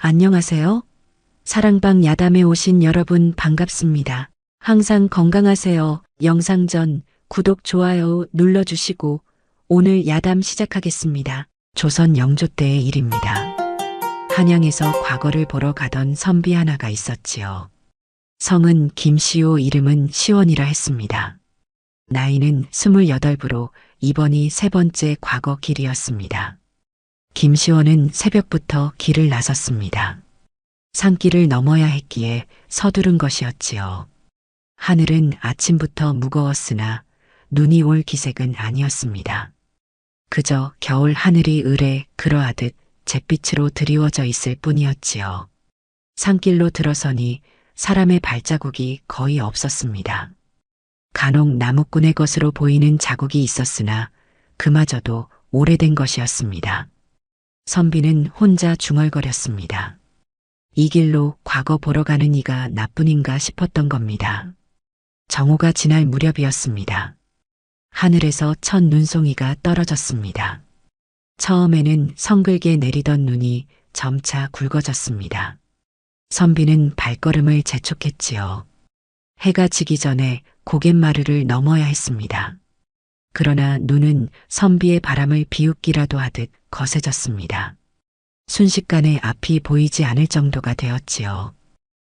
안녕하세요. 사랑방 야담에 오신 여러분 반갑습니다. 항상 건강하세요. 영상 전 구독, 좋아요 눌러주시고 오늘 야담 시작하겠습니다. 조선 영조 때의 일입니다. 한양에서 과거를 보러 가던 선비 하나가 있었지요. 성은 김시호, 이름은 시원이라 했습니다. 나이는 28으로 이번이 세 번째 과거 길이었습니다. 김시원은 새벽부터 길을 나섰습니다. 산길을 넘어야 했기에 서두른 것이었지요. 하늘은 아침부터 무거웠으나 눈이 올 기색은 아니었습니다. 그저 겨울 하늘이 을에 그러하듯 잿빛으로 드리워져 있을 뿐이었지요. 산길로 들어서니 사람의 발자국이 거의 없었습니다. 간혹 나무꾼의 것으로 보이는 자국이 있었으나 그마저도 오래된 것이었습니다. 선비는 혼자 중얼거렸습니다. 이 길로 과거 보러 가는 이가 나뿐인가 싶었던 겁니다. 정오가 지날 무렵이었습니다. 하늘에서 첫 눈송이가 떨어졌습니다. 처음에는 성글게 내리던 눈이 점차 굵어졌습니다. 선비는 발걸음을 재촉했지요. 해가 지기 전에 고갯마루를 넘어야 했습니다. 그러나 눈은 선비의 바람을 비웃기라도 하듯 거세졌습니다. 순식간에 앞이 보이지 않을 정도가 되었지요.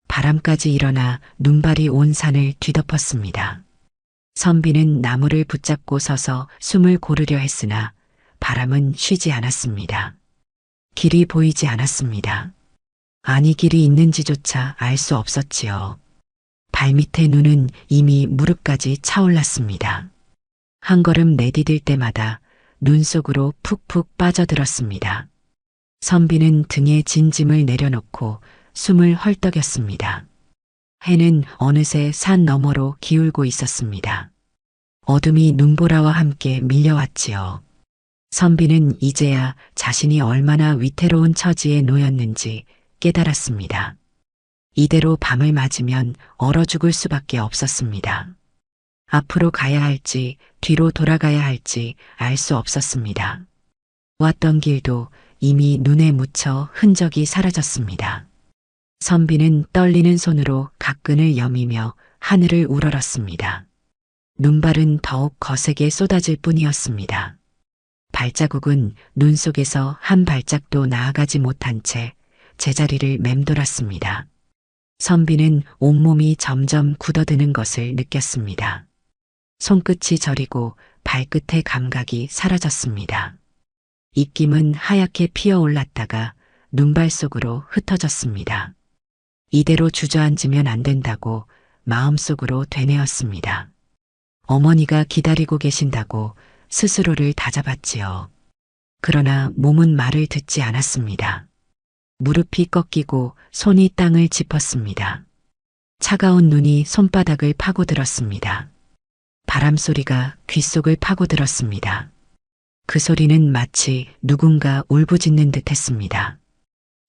바람까지 일어나 눈발이 온 산을 뒤덮었습니다. 선비는 나무를 붙잡고 서서 숨을 고르려 했으나 바람은 쉬지 않았습니다. 길이 보이지 않았습니다. 아니, 길이 있는지조차 알 수 없었지요. 발밑의 눈은 이미 무릎까지 차올랐습니다. 한 걸음 내디딜 때마다 눈 속으로 푹푹 빠져들었습니다. 선비는 등에 진 짐을 내려놓고 숨을 헐떡였습니다. 해는 어느새 산 너머로 기울고 있었습니다. 어둠이 눈보라와 함께 밀려왔지요. 선비는 이제야 자신이 얼마나 위태로운 처지에 놓였는지 깨달았습니다. 이대로 밤을 맞으면 얼어 죽을 수밖에 없었습니다. 앞으로 가야 할지 뒤로 돌아가야 할지 알 수 없었습니다. 왔던 길도 이미 눈에 묻혀 흔적이 사라졌습니다. 선비는 떨리는 손으로 각근을 여미며 하늘을 우러렀습니다. 눈발은 더욱 거세게 쏟아질 뿐이었습니다. 발자국은 눈 속에서 한 발짝도 나아가지 못한 채 제자리를 맴돌았습니다. 선비는 온몸이 점점 굳어드는 것을 느꼈습니다. 손끝이 저리고 발끝의 감각이 사라졌습니다. 입김은 하얗게 피어올랐다가 눈발 속으로 흩어졌습니다. 이대로 주저앉으면 안 된다고 마음속으로 되뇌었습니다. 어머니가 기다리고 계신다고 스스로를 다잡았지요. 그러나 몸은 말을 듣지 않았습니다. 무릎이 꺾이고 손이 땅을 짚었습니다. 차가운 눈이 손바닥을 파고들었습니다. 바람 소리가 귓속을 파고들었습니다. 그 소리는 마치 누군가 울부짖는 듯 했습니다.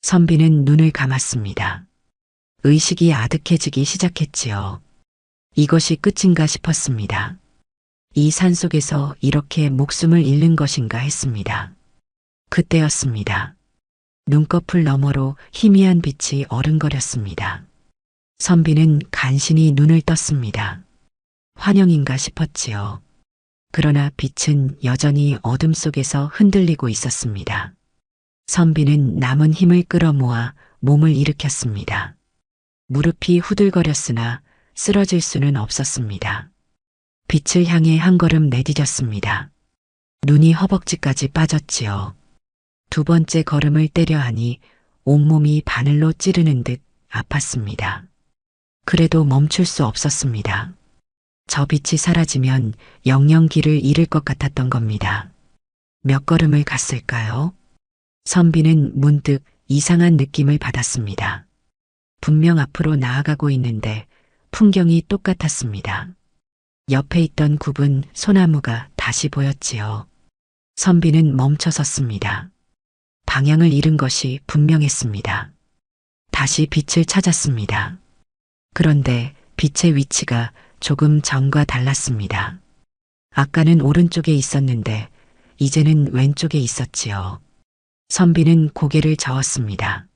선비는 눈을 감았습니다. 의식이 아득해지기 시작했지요. 이것이 끝인가 싶었습니다. 이 산속에서 이렇게 목숨을 잃는 것인가 했습니다. 그때였습니다. 눈꺼풀 너머로 희미한 빛이 어른거렸습니다. 선비는 간신히 눈을 떴습니다. 환영인가 싶었지요. 그러나 빛은 여전히 어둠 속에서 흔들리고 있었습니다. 선비는 남은 힘을 끌어모아 몸을 일으켰습니다. 무릎이 후들거렸으나 쓰러질 수는 없었습니다. 빛을 향해 한 걸음 내디뎠습니다. 눈이 허벅지까지 빠졌지요. 두 번째 걸음을 떼려 하니 온몸이 바늘로 찌르는 듯 아팠습니다. 그래도 멈출 수 없었습니다. 저 빛이 사라지면 영영 길을 잃을 것 같았던 겁니다. 몇 걸음을 갔을까요? 선비는 문득 이상한 느낌을 받았습니다. 분명 앞으로 나아가고 있는데 풍경이 똑같았습니다. 옆에 있던 굽은 소나무가 다시 보였지요. 선비는 멈춰섰습니다. 방향을 잃은 것이 분명했습니다. 다시 빛을 찾았습니다. 그런데 빛의 위치가 조금 전과 달랐습니다. 아까는 오른쪽에 있었는데 이제는 왼쪽에 있었지요. 선비는 고개를 저었습니다.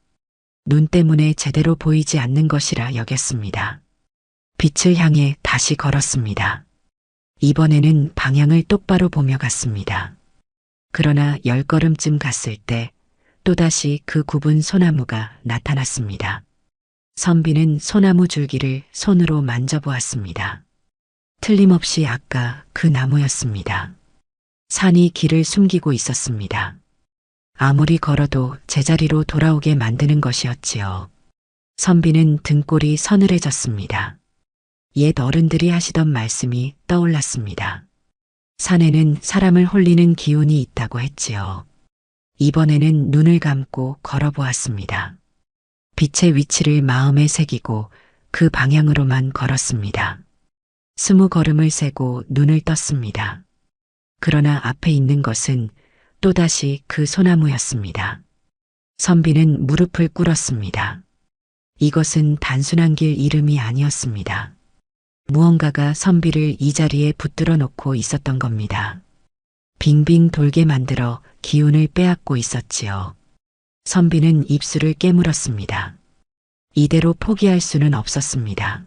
눈 때문에 제대로 보이지 않는 것이라 여겼습니다. 빛을 향해 다시 걸었습니다. 이번에는 방향을 똑바로 보며 갔습니다. 그러나 10걸음쯤 갔을 때 또다시 그 굽은 소나무가 나타났습니다. 선비는 소나무 줄기를 손으로 만져보았습니다. 틀림없이 아까 그 나무였습니다. 산이 길을 숨기고 있었습니다. 아무리 걸어도 제자리로 돌아오게 만드는 것이었지요. 선비는 등골이 서늘해졌습니다. 옛 어른들이 하시던 말씀이 떠올랐습니다. 산에는 사람을 홀리는 기운이 있다고 했지요. 이번에는 눈을 감고 걸어보았습니다. 빛의 위치를 마음에 새기고 그 방향으로만 걸었습니다. 20걸음을 세고 눈을 떴습니다. 그러나 앞에 있는 것은 또다시 그 소나무였습니다. 선비는 무릎을 꿇었습니다. 이것은 단순한 길 이름이 아니었습니다. 무언가가 선비를 이 자리에 붙들어 놓고 있었던 겁니다. 빙빙 돌게 만들어 기운을 빼앗고 있었지요. 선비는 입술을 깨물었습니다. 이대로 포기할 수는 없었습니다.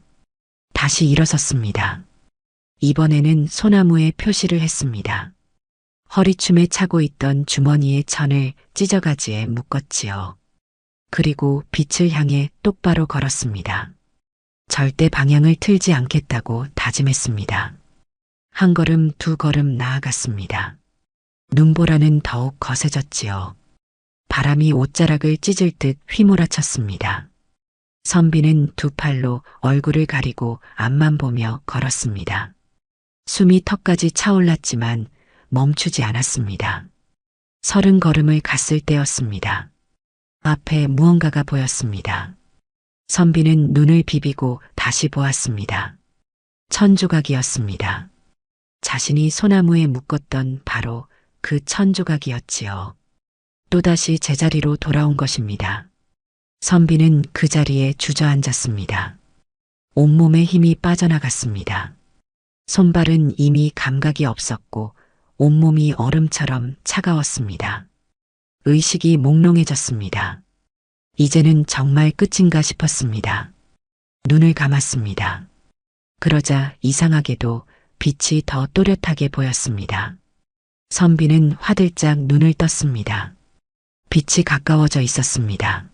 다시 일어섰습니다. 이번에는 소나무에 표시를 했습니다. 허리춤에 차고 있던 주머니의 천을 찢어가지에 묶었지요. 그리고 빛을 향해 똑바로 걸었습니다. 절대 방향을 틀지 않겠다고 다짐했습니다. 1걸음, 2걸음 나아갔습니다. 눈보라는 더욱 거세졌지요. 바람이 옷자락을 찢을 듯 휘몰아쳤습니다. 선비는 두 팔로 얼굴을 가리고 앞만 보며 걸었습니다. 숨이 턱까지 차올랐지만 멈추지 않았습니다. 30걸음을 갔을 때였습니다. 앞에 무언가가 보였습니다. 선비는 눈을 비비고 다시 보았습니다. 천조각이었습니다. 자신이 소나무에 묶었던 바로 그 천조각이었지요. 또다시 제자리로 돌아온 것입니다. 선비는 그 자리에 주저앉았습니다. 온몸에 힘이 빠져나갔습니다. 손발은 이미 감각이 없었고 온몸이 얼음처럼 차가웠습니다. 의식이 몽롱해졌습니다. 이제는 정말 끝인가 싶었습니다. 눈을 감았습니다. 그러자 이상하게도 빛이 더 또렷하게 보였습니다. 선비는 화들짝 눈을 떴습니다. 빛이 가까워져 있었습니다.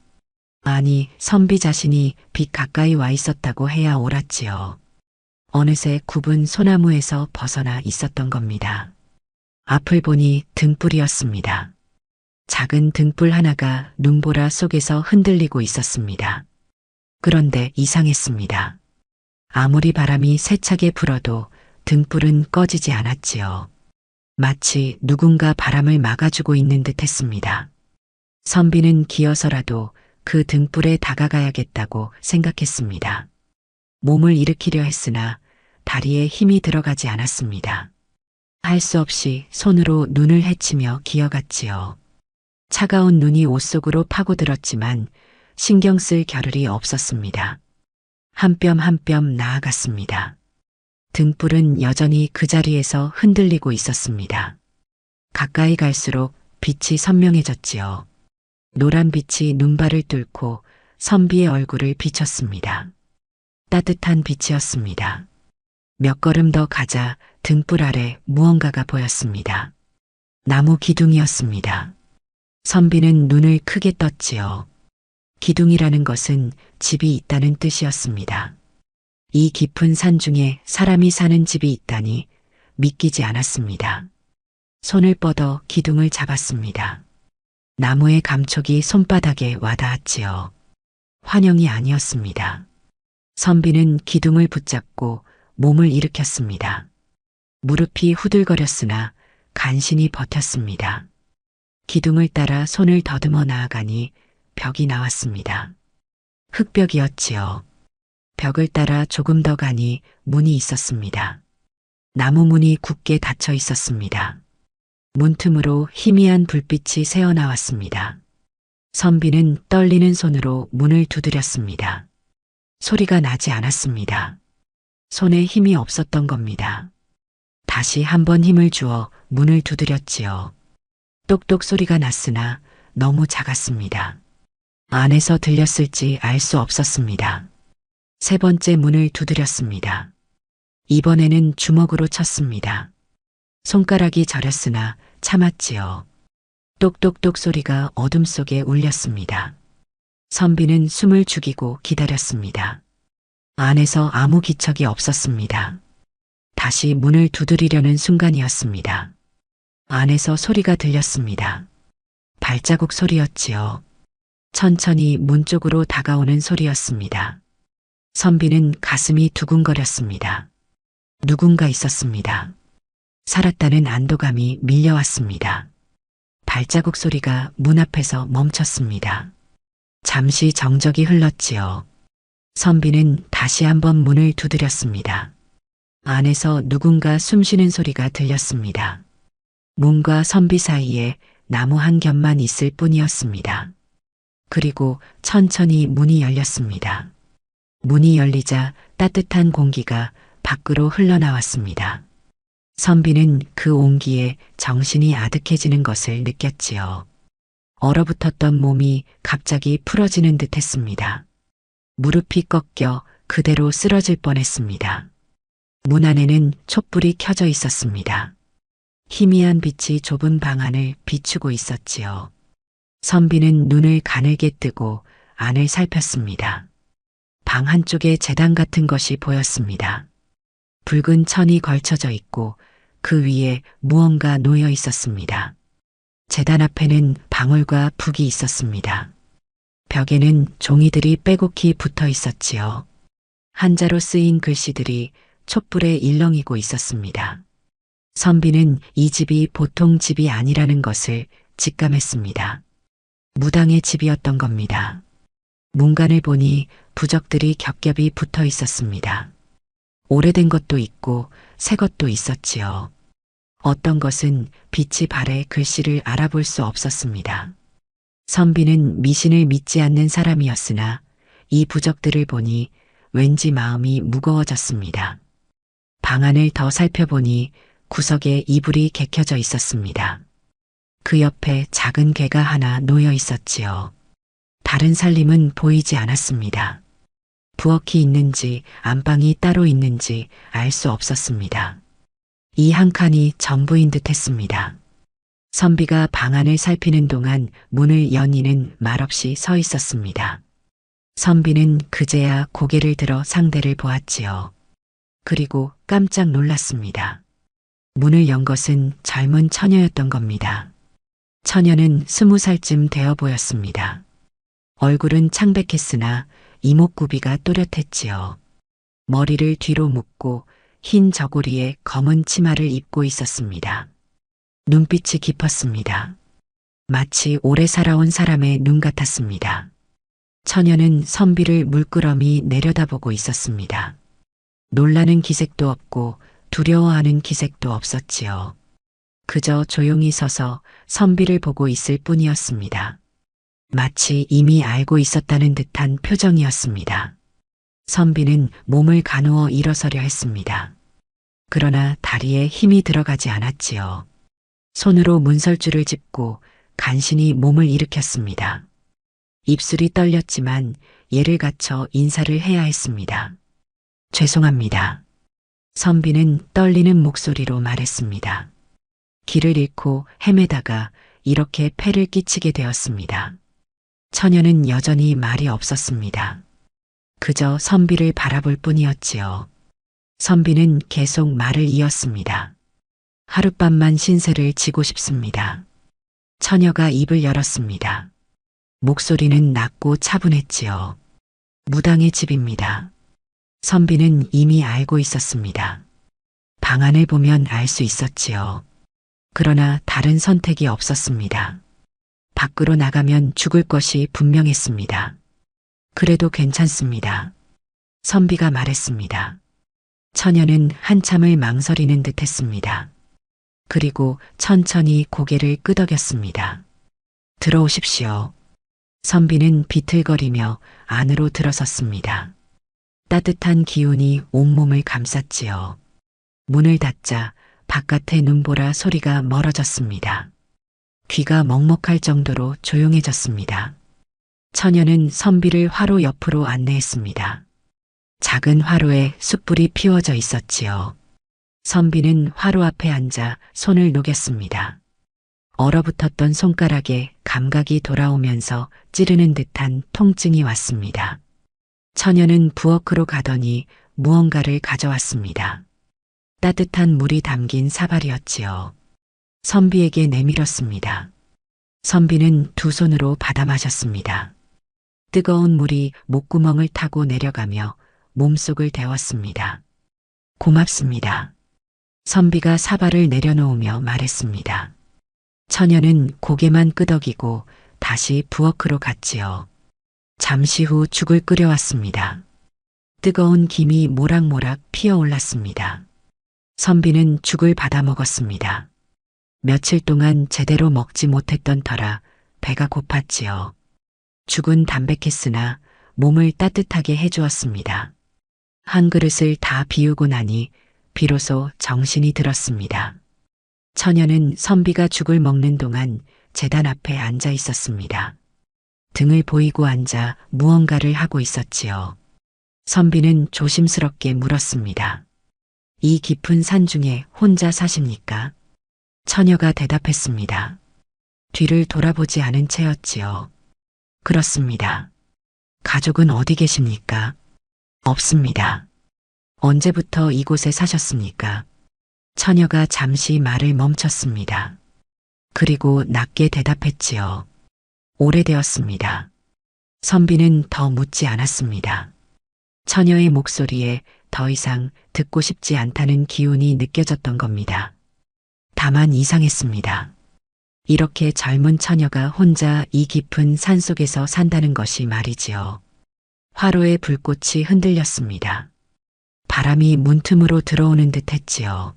아니, 선비 자신이 빛 가까이 와 있었다고 해야 옳았지요. 어느새 굽은 소나무에서 벗어나 있었던 겁니다. 앞을 보니 등불이었습니다. 작은 등불 하나가 눈보라 속에서 흔들리고 있었습니다. 그런데 이상했습니다. 아무리 바람이 세차게 불어도 등불은 꺼지지 않았지요. 마치 누군가 바람을 막아주고 있는 듯 했습니다. 선비는 기어서라도 그 등불에 다가가야겠다고 생각했습니다. 몸을 일으키려 했으나 다리에 힘이 들어가지 않았습니다. 할 수 없이 손으로 눈을 헤치며 기어갔지요. 차가운 눈이 옷 속으로 파고들었지만 신경 쓸 겨를이 없었습니다. 한 뼘 한 뼘 나아갔습니다. 등불은 여전히 그 자리에서 흔들리고 있었습니다. 가까이 갈수록 빛이 선명해졌지요. 노란 빛이 눈발을 뚫고 선비의 얼굴을 비쳤습니다. 따뜻한 빛이었습니다. 몇 걸음 더 가자 등불 아래 무언가가 보였습니다. 나무 기둥이었습니다. 선비는 눈을 크게 떴지요. 기둥이라는 것은 집이 있다는 뜻이었습니다. 이 깊은 산 중에 사람이 사는 집이 있다니 믿기지 않았습니다. 손을 뻗어 기둥을 잡았습니다. 나무의 감촉이 손바닥에 와닿았지요. 환영이 아니었습니다. 선비는 기둥을 붙잡고 몸을 일으켰습니다. 무릎이 후들거렸으나 간신히 버텼습니다. 기둥을 따라 손을 더듬어 나아가니 벽이 나왔습니다. 흙벽이었지요. 벽을 따라 조금 더 가니 문이 있었습니다. 나무 문이 굳게 닫혀 있었습니다. 문틈으로 희미한 불빛이 새어나왔습니다. 선비는 떨리는 손으로 문을 두드렸습니다. 소리가 나지 않았습니다. 손에 힘이 없었던 겁니다. 다시 한번 힘을 주어 문을 두드렸지요. 똑똑 소리가 났으나 너무 작았습니다. 안에서 들렸을지 알 수 없었습니다. 세 번째 문을 두드렸습니다. 이번에는 주먹으로 쳤습니다. 손가락이 저렸으나 참았지요. 똑똑똑 소리가 어둠 속에 울렸습니다. 선비는 숨을 죽이고 기다렸습니다. 안에서 아무 기척이 없었습니다. 다시 문을 두드리려는 순간이었습니다. 안에서 소리가 들렸습니다. 발자국 소리였지요. 천천히 문 쪽으로 다가오는 소리였습니다. 선비는 가슴이 두근거렸습니다. 누군가 있었습니다. 살았다는 안도감이 밀려왔습니다. 발자국 소리가 문 앞에서 멈췄습니다. 잠시 정적이 흘렀지요. 선비는 다시 한번 문을 두드렸습니다. 안에서 누군가 숨쉬는 소리가 들렸습니다. 문과 선비 사이에 나무 한 겹만 있을 뿐이었습니다. 그리고 천천히 문이 열렸습니다. 문이 열리자 따뜻한 공기가 밖으로 흘러나왔습니다. 선비는 그 온기에 정신이 아득해지는 것을 느꼈지요. 얼어붙었던 몸이 갑자기 풀어지는 듯 했습니다. 무릎이 꺾여 그대로 쓰러질 뻔했습니다. 문 안에는 촛불이 켜져 있었습니다. 희미한 빛이 좁은 방 안을 비추고 있었지요. 선비는 눈을 가늘게 뜨고 안을 살폈습니다. 방 한쪽에 제단 같은 것이 보였습니다. 붉은 천이 걸쳐져 있고 그 위에 무언가 놓여 있었습니다. 제단 앞에는 방울과 북이 있었습니다. 벽에는 종이들이 빼곡히 붙어 있었지요. 한자로 쓰인 글씨들이 촛불에 일렁이고 있었습니다. 선비는 이 집이 보통 집이 아니라는 것을 직감했습니다. 무당의 집이었던 겁니다. 문간을 보니 부적들이 겹겹이 붙어 있었습니다. 오래된 것도 있고 새 것도 있었지요. 어떤 것은 빛이 발해 글씨를 알아볼 수 없었습니다. 선비는 미신을 믿지 않는 사람이었으나 이 부적들을 보니 왠지 마음이 무거워졌습니다. 방 안을 더 살펴보니 구석에 이불이 개켜져 있었습니다. 그 옆에 작은 개가 하나 놓여 있었지요. 다른 살림은 보이지 않았습니다. 부엌이 있는지 안방이 따로 있는지 알 수 없었습니다. 이 한 칸이 전부인 듯 했습니다. 선비가 방 안을 살피는 동안 문을 연 이는 말없이 서 있었습니다. 선비는 그제야 고개를 들어 상대를 보았지요. 그리고 깜짝 놀랐습니다. 문을 연 것은 젊은 처녀였던 겁니다. 처녀는 20살쯤 되어 보였습니다. 얼굴은 창백했으나 이목구비가 또렷했지요. 머리를 뒤로 묶고 흰 저고리에 검은 치마를 입고 있었습니다. 눈빛이 깊었습니다. 마치 오래 살아온 사람의 눈 같았습니다. 처녀는 선비를 물끄러미 내려다보고 있었습니다. 놀라는 기색도 없고 두려워하는 기색도 없었지요. 그저 조용히 서서 선비를 보고 있을 뿐이었습니다. 마치 이미 알고 있었다는 듯한 표정이었습니다. 선비는 몸을 가누어 일어서려 했습니다. 그러나 다리에 힘이 들어가지 않았지요. 손으로 문설주를 짚고 간신히 몸을 일으켰습니다. 입술이 떨렸지만 예를 갖춰 인사를 해야 했습니다. 죄송합니다. 선비는 떨리는 목소리로 말했습니다. 길을 잃고 헤매다가 이렇게 폐를 끼치게 되었습니다. 처녀는 여전히 말이 없었습니다. 그저 선비를 바라볼 뿐이었지요. 선비는 계속 말을 이었습니다. 하룻밤만 신세를 지고 싶습니다. 처녀가 입을 열었습니다. 목소리는 낮고 차분했지요. 무당의 집입니다. 선비는 이미 알고 있었습니다. 방안을 보면 알 수 있었지요. 그러나 다른 선택이 없었습니다. 밖으로 나가면 죽을 것이 분명했습니다. 그래도 괜찮습니다. 선비가 말했습니다. 처녀는 한참을 망설이는 듯 했습니다. 그리고 천천히 고개를 끄덕였습니다. 들어오십시오. 선비는 비틀거리며 안으로 들어섰습니다. 따뜻한 기운이 온몸을 감쌌지요. 문을 닫자 바깥의 눈보라 소리가 멀어졌습니다. 귀가 먹먹할 정도로 조용해졌습니다. 처녀는 선비를 화로 옆으로 안내했습니다. 작은 화로에 숯불이 피워져 있었지요. 선비는 화로 앞에 앉아 손을 녹였습니다. 얼어붙었던 손가락에 감각이 돌아오면서 찌르는 듯한 통증이 왔습니다. 처녀는 부엌으로 가더니 무언가를 가져왔습니다. 따뜻한 물이 담긴 사발이었지요. 선비에게 내밀었습니다. 선비는 두 손으로 받아 마셨습니다. 뜨거운 물이 목구멍을 타고 내려가며 몸속을 데웠습니다. 고맙습니다. 선비가 사발을 내려놓으며 말했습니다. 처녀는 고개만 끄덕이고 다시 부엌으로 갔지요. 잠시 후 죽을 끓여왔습니다. 뜨거운 김이 모락모락 피어올랐습니다. 선비는 죽을 받아 먹었습니다. 며칠 동안 제대로 먹지 못했던 터라 배가 고팠지요. 죽은 담백했으나 몸을 따뜻하게 해주었습니다. 한 그릇을 다 비우고 나니 비로소 정신이 들었습니다. 처녀는 선비가 죽을 먹는 동안 제단 앞에 앉아 있었습니다. 등을 보이고 앉아 무언가를 하고 있었지요. 선비는 조심스럽게 물었습니다. 이 깊은 산 중에 혼자 사십니까? 처녀가 대답했습니다. 뒤를 돌아보지 않은 채였지요. 그렇습니다. 가족은 어디 계십니까? 없습니다. 언제부터 이곳에 사셨습니까? 처녀가 잠시 말을 멈췄습니다. 그리고 낮게 대답했지요. 오래되었습니다. 선비는 더 묻지 않았습니다. 처녀의 목소리에 더 이상 듣고 싶지 않다는 기운이 느껴졌던 겁니다. 다만 이상했습니다. 이렇게 젊은 처녀가 혼자 이 깊은 산속에서 산다는 것이 말이지요. 화로의 불꽃이 흔들렸습니다. 바람이 문틈으로 들어오는 듯 했지요.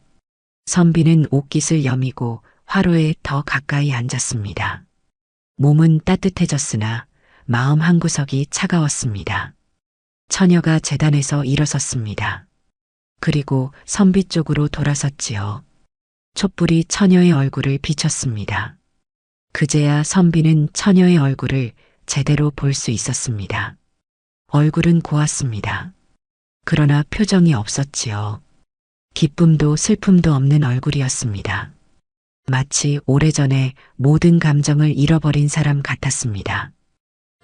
선비는 옷깃을 여미고 화로에 더 가까이 앉았습니다. 몸은 따뜻해졌으나 마음 한구석이 차가웠습니다. 처녀가 제단에서 일어섰습니다. 그리고 선비 쪽으로 돌아섰지요. 촛불이 처녀의 얼굴을 비췄습니다. 그제야 선비는 처녀의 얼굴을 제대로 볼 수 있었습니다. 얼굴은 고왔습니다. 그러나 표정이 없었지요. 기쁨도 슬픔도 없는 얼굴이었습니다. 마치 오래전에 모든 감정을 잃어버린 사람 같았습니다.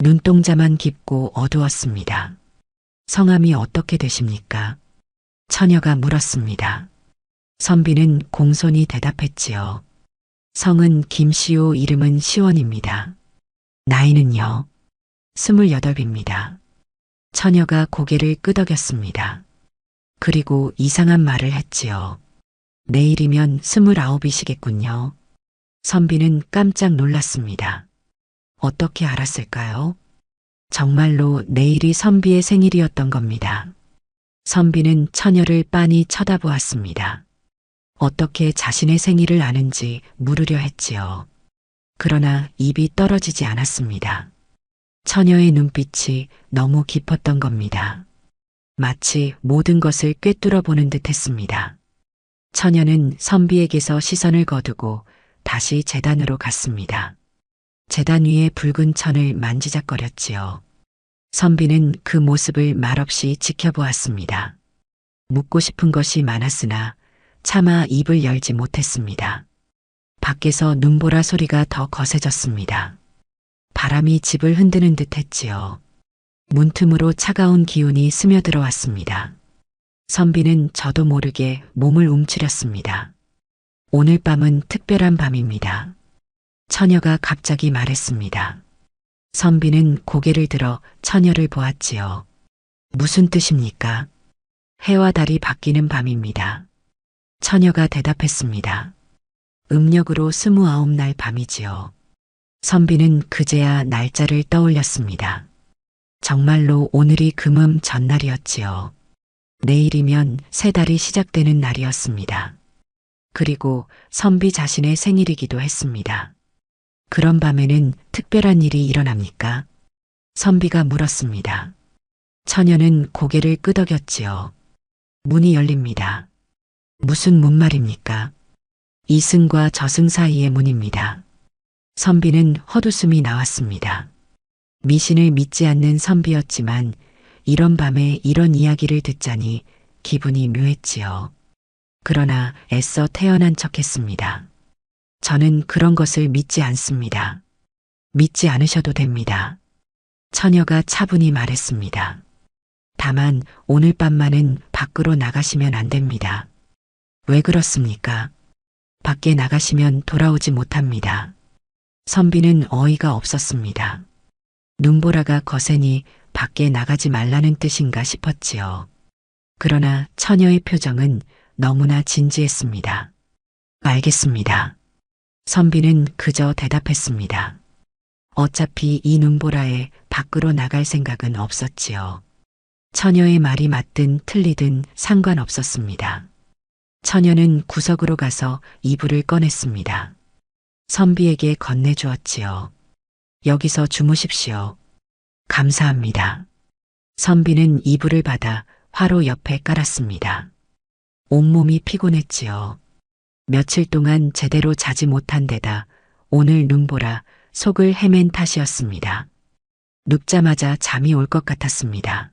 눈동자만 깊고 어두웠습니다. 성함이 어떻게 되십니까? 처녀가 물었습니다. 선비는 공손히 대답했지요. 성은 김시오, 이름은 시원입니다. 나이는요? 28입니다. 처녀가 고개를 끄덕였습니다. 그리고 이상한 말을 했지요. 내일이면 29이시겠군요. 선비는 깜짝 놀랐습니다. 어떻게 알았을까요? 정말로 내일이 선비의 생일이었던 겁니다. 선비는 처녀를 빤히 쳐다보았습니다. 어떻게 자신의 생일을 아는지 물으려 했지요. 그러나 입이 떨어지지 않았습니다. 처녀의 눈빛이 너무 깊었던 겁니다. 마치 모든 것을 꿰뚫어 보는 듯 했습니다. 처녀는 선비에게서 시선을 거두고 다시 제단으로 갔습니다. 제단 위의 붉은 천을 만지작거렸지요. 선비는 그 모습을 말없이 지켜보았습니다. 묻고 싶은 것이 많았으나 차마 입을 열지 못했습니다. 밖에서 눈보라 소리가 더 거세졌습니다. 바람이 집을 흔드는 듯 했지요. 문틈으로 차가운 기운이 스며들어왔습니다. 선비는 저도 모르게 몸을 움츠렸습니다. 오늘 밤은 특별한 밤입니다. 처녀가 갑자기 말했습니다. 선비는 고개를 들어 처녀를 보았지요. 무슨 뜻입니까? 해와 달이 바뀌는 밤입니다. 처녀가 대답했습니다. 음력으로 29날 밤이지요. 선비는 그제야 날짜를 떠올렸습니다. 정말로 오늘이 금음 전날이었지요. 내일이면 새 달이 시작되는 날이었습니다. 그리고 선비 자신의 생일이기도 했습니다. 그런 밤에는 특별한 일이 일어납니까? 선비가 물었습니다. 처녀는 고개를 끄덕였지요. 문이 열립니다. 무슨 문 말입니까? 이승과 저승 사이의 문입니다. 선비는 헛웃음이 나왔습니다. 미신을 믿지 않는 선비였지만 이런 밤에 이런 이야기를 듣자니 기분이 묘했지요. 그러나 애써 태어난 척했습니다. 저는 그런 것을 믿지 않습니다. 믿지 않으셔도 됩니다. 처녀가 차분히 말했습니다. 다만 오늘 밤만은 밖으로 나가시면 안 됩니다. 왜 그렇습니까? 밖에 나가시면 돌아오지 못합니다. 선비는 어이가 없었습니다. 눈보라가 거세니 밖에 나가지 말라는 뜻인가 싶었지요. 그러나 처녀의 표정은 너무나 진지했습니다. 알겠습니다. 선비는 그저 대답했습니다. 어차피 이 눈보라에 밖으로 나갈 생각은 없었지요. 처녀의 말이 맞든 틀리든 상관없었습니다. 처녀는 구석으로 가서 이불을 꺼냈습니다. 선비에게 건네주었지요. 여기서 주무십시오. 감사합니다. 선비는 이불을 받아 화로 옆에 깔았습니다. 온몸이 피곤했지요. 며칠 동안 제대로 자지 못한 데다 오늘 눈보라 속을 헤맨 탓이었습니다. 눕자마자 잠이 올 것 같았습니다.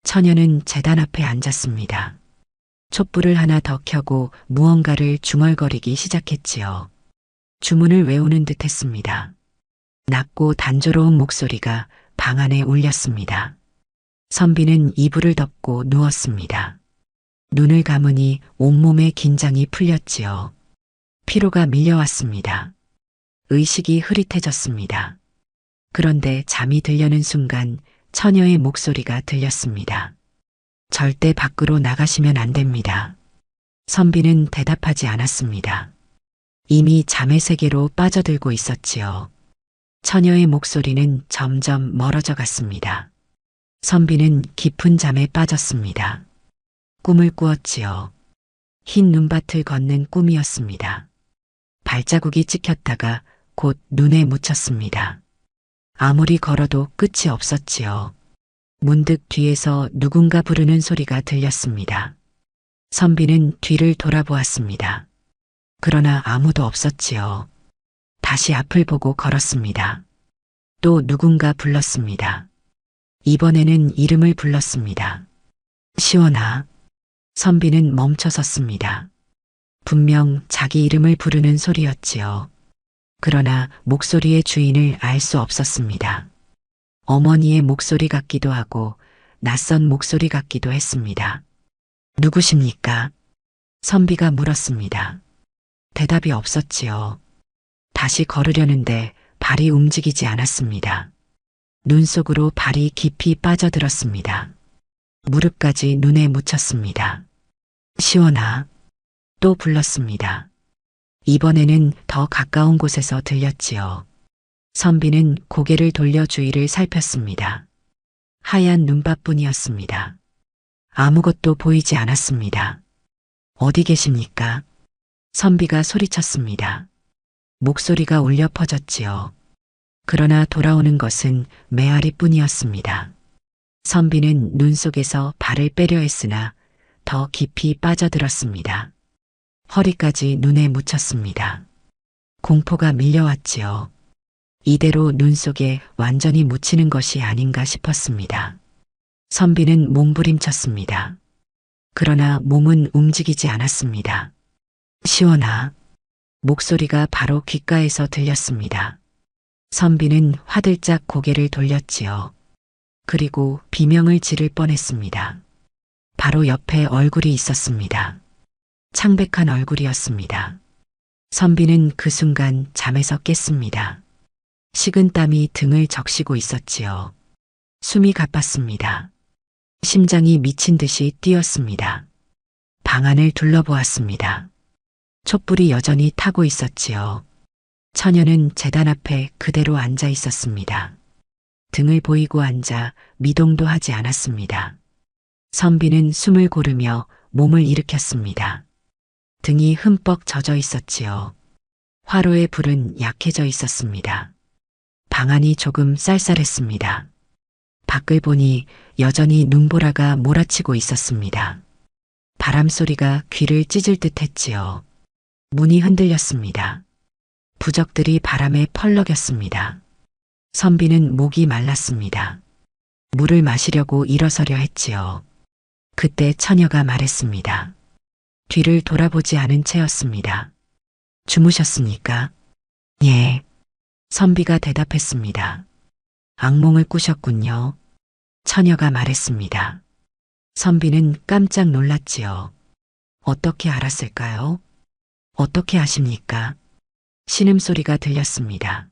처녀는 제단 앞에 앉았습니다. 촛불을 하나 더 켜고 무언가를 중얼거리기 시작했지요. 주문을 외우는 듯 했습니다. 낮고 단조로운 목소리가 방 안에 울렸습니다. 선비는 이불을 덮고 누웠습니다. 눈을 감으니 온몸의 긴장이 풀렸지요. 피로가 밀려왔습니다. 의식이 흐릿해졌습니다. 그런데 잠이 들려는 순간 처녀의 목소리가 들렸습니다. 절대 밖으로 나가시면 안 됩니다. 선비는 대답하지 않았습니다. 이미 잠의 세계로 빠져들고 있었지요. 처녀의 목소리는 점점 멀어져 갔습니다. 선비는 깊은 잠에 빠졌습니다. 꿈을 꾸었지요. 흰 눈밭을 걷는 꿈이었습니다. 발자국이 찍혔다가 곧 눈에 묻혔습니다. 아무리 걸어도 끝이 없었지요. 문득 뒤에서 누군가 부르는 소리가 들렸습니다. 선비는 뒤를 돌아보았습니다. 그러나 아무도 없었지요. 다시 앞을 보고 걸었습니다. 또 누군가 불렀습니다. 이번에는 이름을 불렀습니다. 시원아. 선비는 멈춰 섰습니다. 분명 자기 이름을 부르는 소리였지요. 그러나 목소리의 주인을 알 수 없었습니다. 어머니의 목소리 같기도 하고 낯선 목소리 같기도 했습니다. 누구십니까? 선비가 물었습니다. 대답이 없었지요. 다시 걸으려는데 발이 움직이지 않았습니다. 눈 속으로 발이 깊이 빠져들었습니다. 무릎까지 눈에 묻혔습니다. 시원아. 또 불렀습니다. 이번에는 더 가까운 곳에서 들렸지요. 선비는 고개를 돌려 주위를 살폈습니다. 하얀 눈밭뿐이었습니다. 아무것도 보이지 않았습니다. 어디 계십니까? 선비가 소리쳤습니다. 목소리가 울려 퍼졌지요. 그러나 돌아오는 것은 메아리뿐이었습니다. 선비는 눈 속에서 발을 빼려 했으나 더 깊이 빠져들었습니다. 허리까지 눈에 묻혔습니다. 공포가 밀려왔지요. 이대로 눈 속에 완전히 묻히는 것이 아닌가 싶었습니다. 선비는 몸부림쳤습니다. 그러나 몸은 움직이지 않았습니다. 시원아. 목소리가 바로 귓가에서 들렸습니다. 선비는 화들짝 고개를 돌렸지요. 그리고 비명을 지를 뻔했습니다. 바로 옆에 얼굴이 있었습니다. 창백한 얼굴이었습니다. 선비는 그 순간 잠에서 깼습니다. 식은땀이 등을 적시고 있었지요. 숨이 가빴습니다. 심장이 미친 듯이 뛰었습니다. 방 안을 둘러보았습니다. 촛불이 여전히 타고 있었지요. 처녀는 제단 앞에 그대로 앉아 있었습니다. 등을 보이고 앉아 미동도 하지 않았습니다. 선비는 숨을 고르며 몸을 일으켰습니다. 등이 흠뻑 젖어 있었지요. 화로의 불은 약해져 있었습니다. 방 안이 조금 쌀쌀했습니다. 밖을 보니 여전히 눈보라가 몰아치고 있었습니다. 바람소리가 귀를 찢을 듯 했지요. 문이 흔들렸습니다. 부적들이 바람에 펄럭였습니다. 선비는 목이 말랐습니다. 물을 마시려고 일어서려 했지요. 그때 처녀가 말했습니다. 뒤를 돌아보지 않은 채였습니다. 주무셨습니까? 예. 선비가 대답했습니다. 악몽을 꾸셨군요. 처녀가 말했습니다. 선비는 깜짝 놀랐지요. 어떻게 알았을까요? 어떻게 아십니까? 신음소리가 들렸습니다.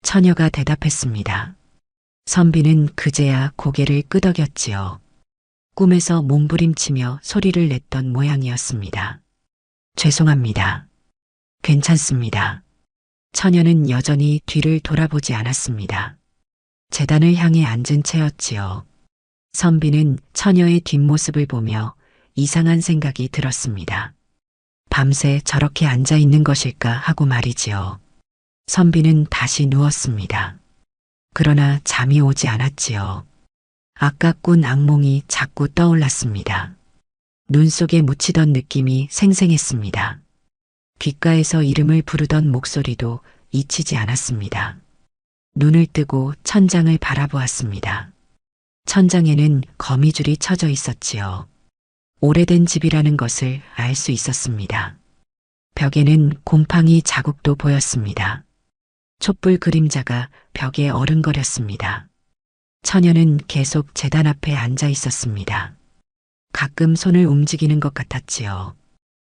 처녀가 대답했습니다. 선비는 그제야 고개를 끄덕였지요. 꿈에서 몸부림치며 소리를 냈던 모양이었습니다. 죄송합니다. 괜찮습니다. 처녀는 여전히 뒤를 돌아보지 않았습니다. 제단을 향해 앉은 채였지요. 선비는 처녀의 뒷모습을 보며 이상한 생각이 들었습니다. 밤새 저렇게 앉아 있는 것일까 하고 말이지요. 선비는 다시 누웠습니다. 그러나 잠이 오지 않았지요. 아까 꾼 악몽이 자꾸 떠올랐습니다. 눈 속에 묻히던 느낌이 생생했습니다. 귓가에서 이름을 부르던 목소리도 잊히지 않았습니다. 눈을 뜨고 천장을 바라보았습니다. 천장에는 거미줄이 쳐져 있었지요. 오래된 집이라는 것을 알 수 있었습니다. 벽에는 곰팡이 자국도 보였습니다. 촛불 그림자가 벽에 어른거렸습니다. 처녀는 계속 제단 앞에 앉아 있었습니다. 가끔 손을 움직이는 것 같았지요.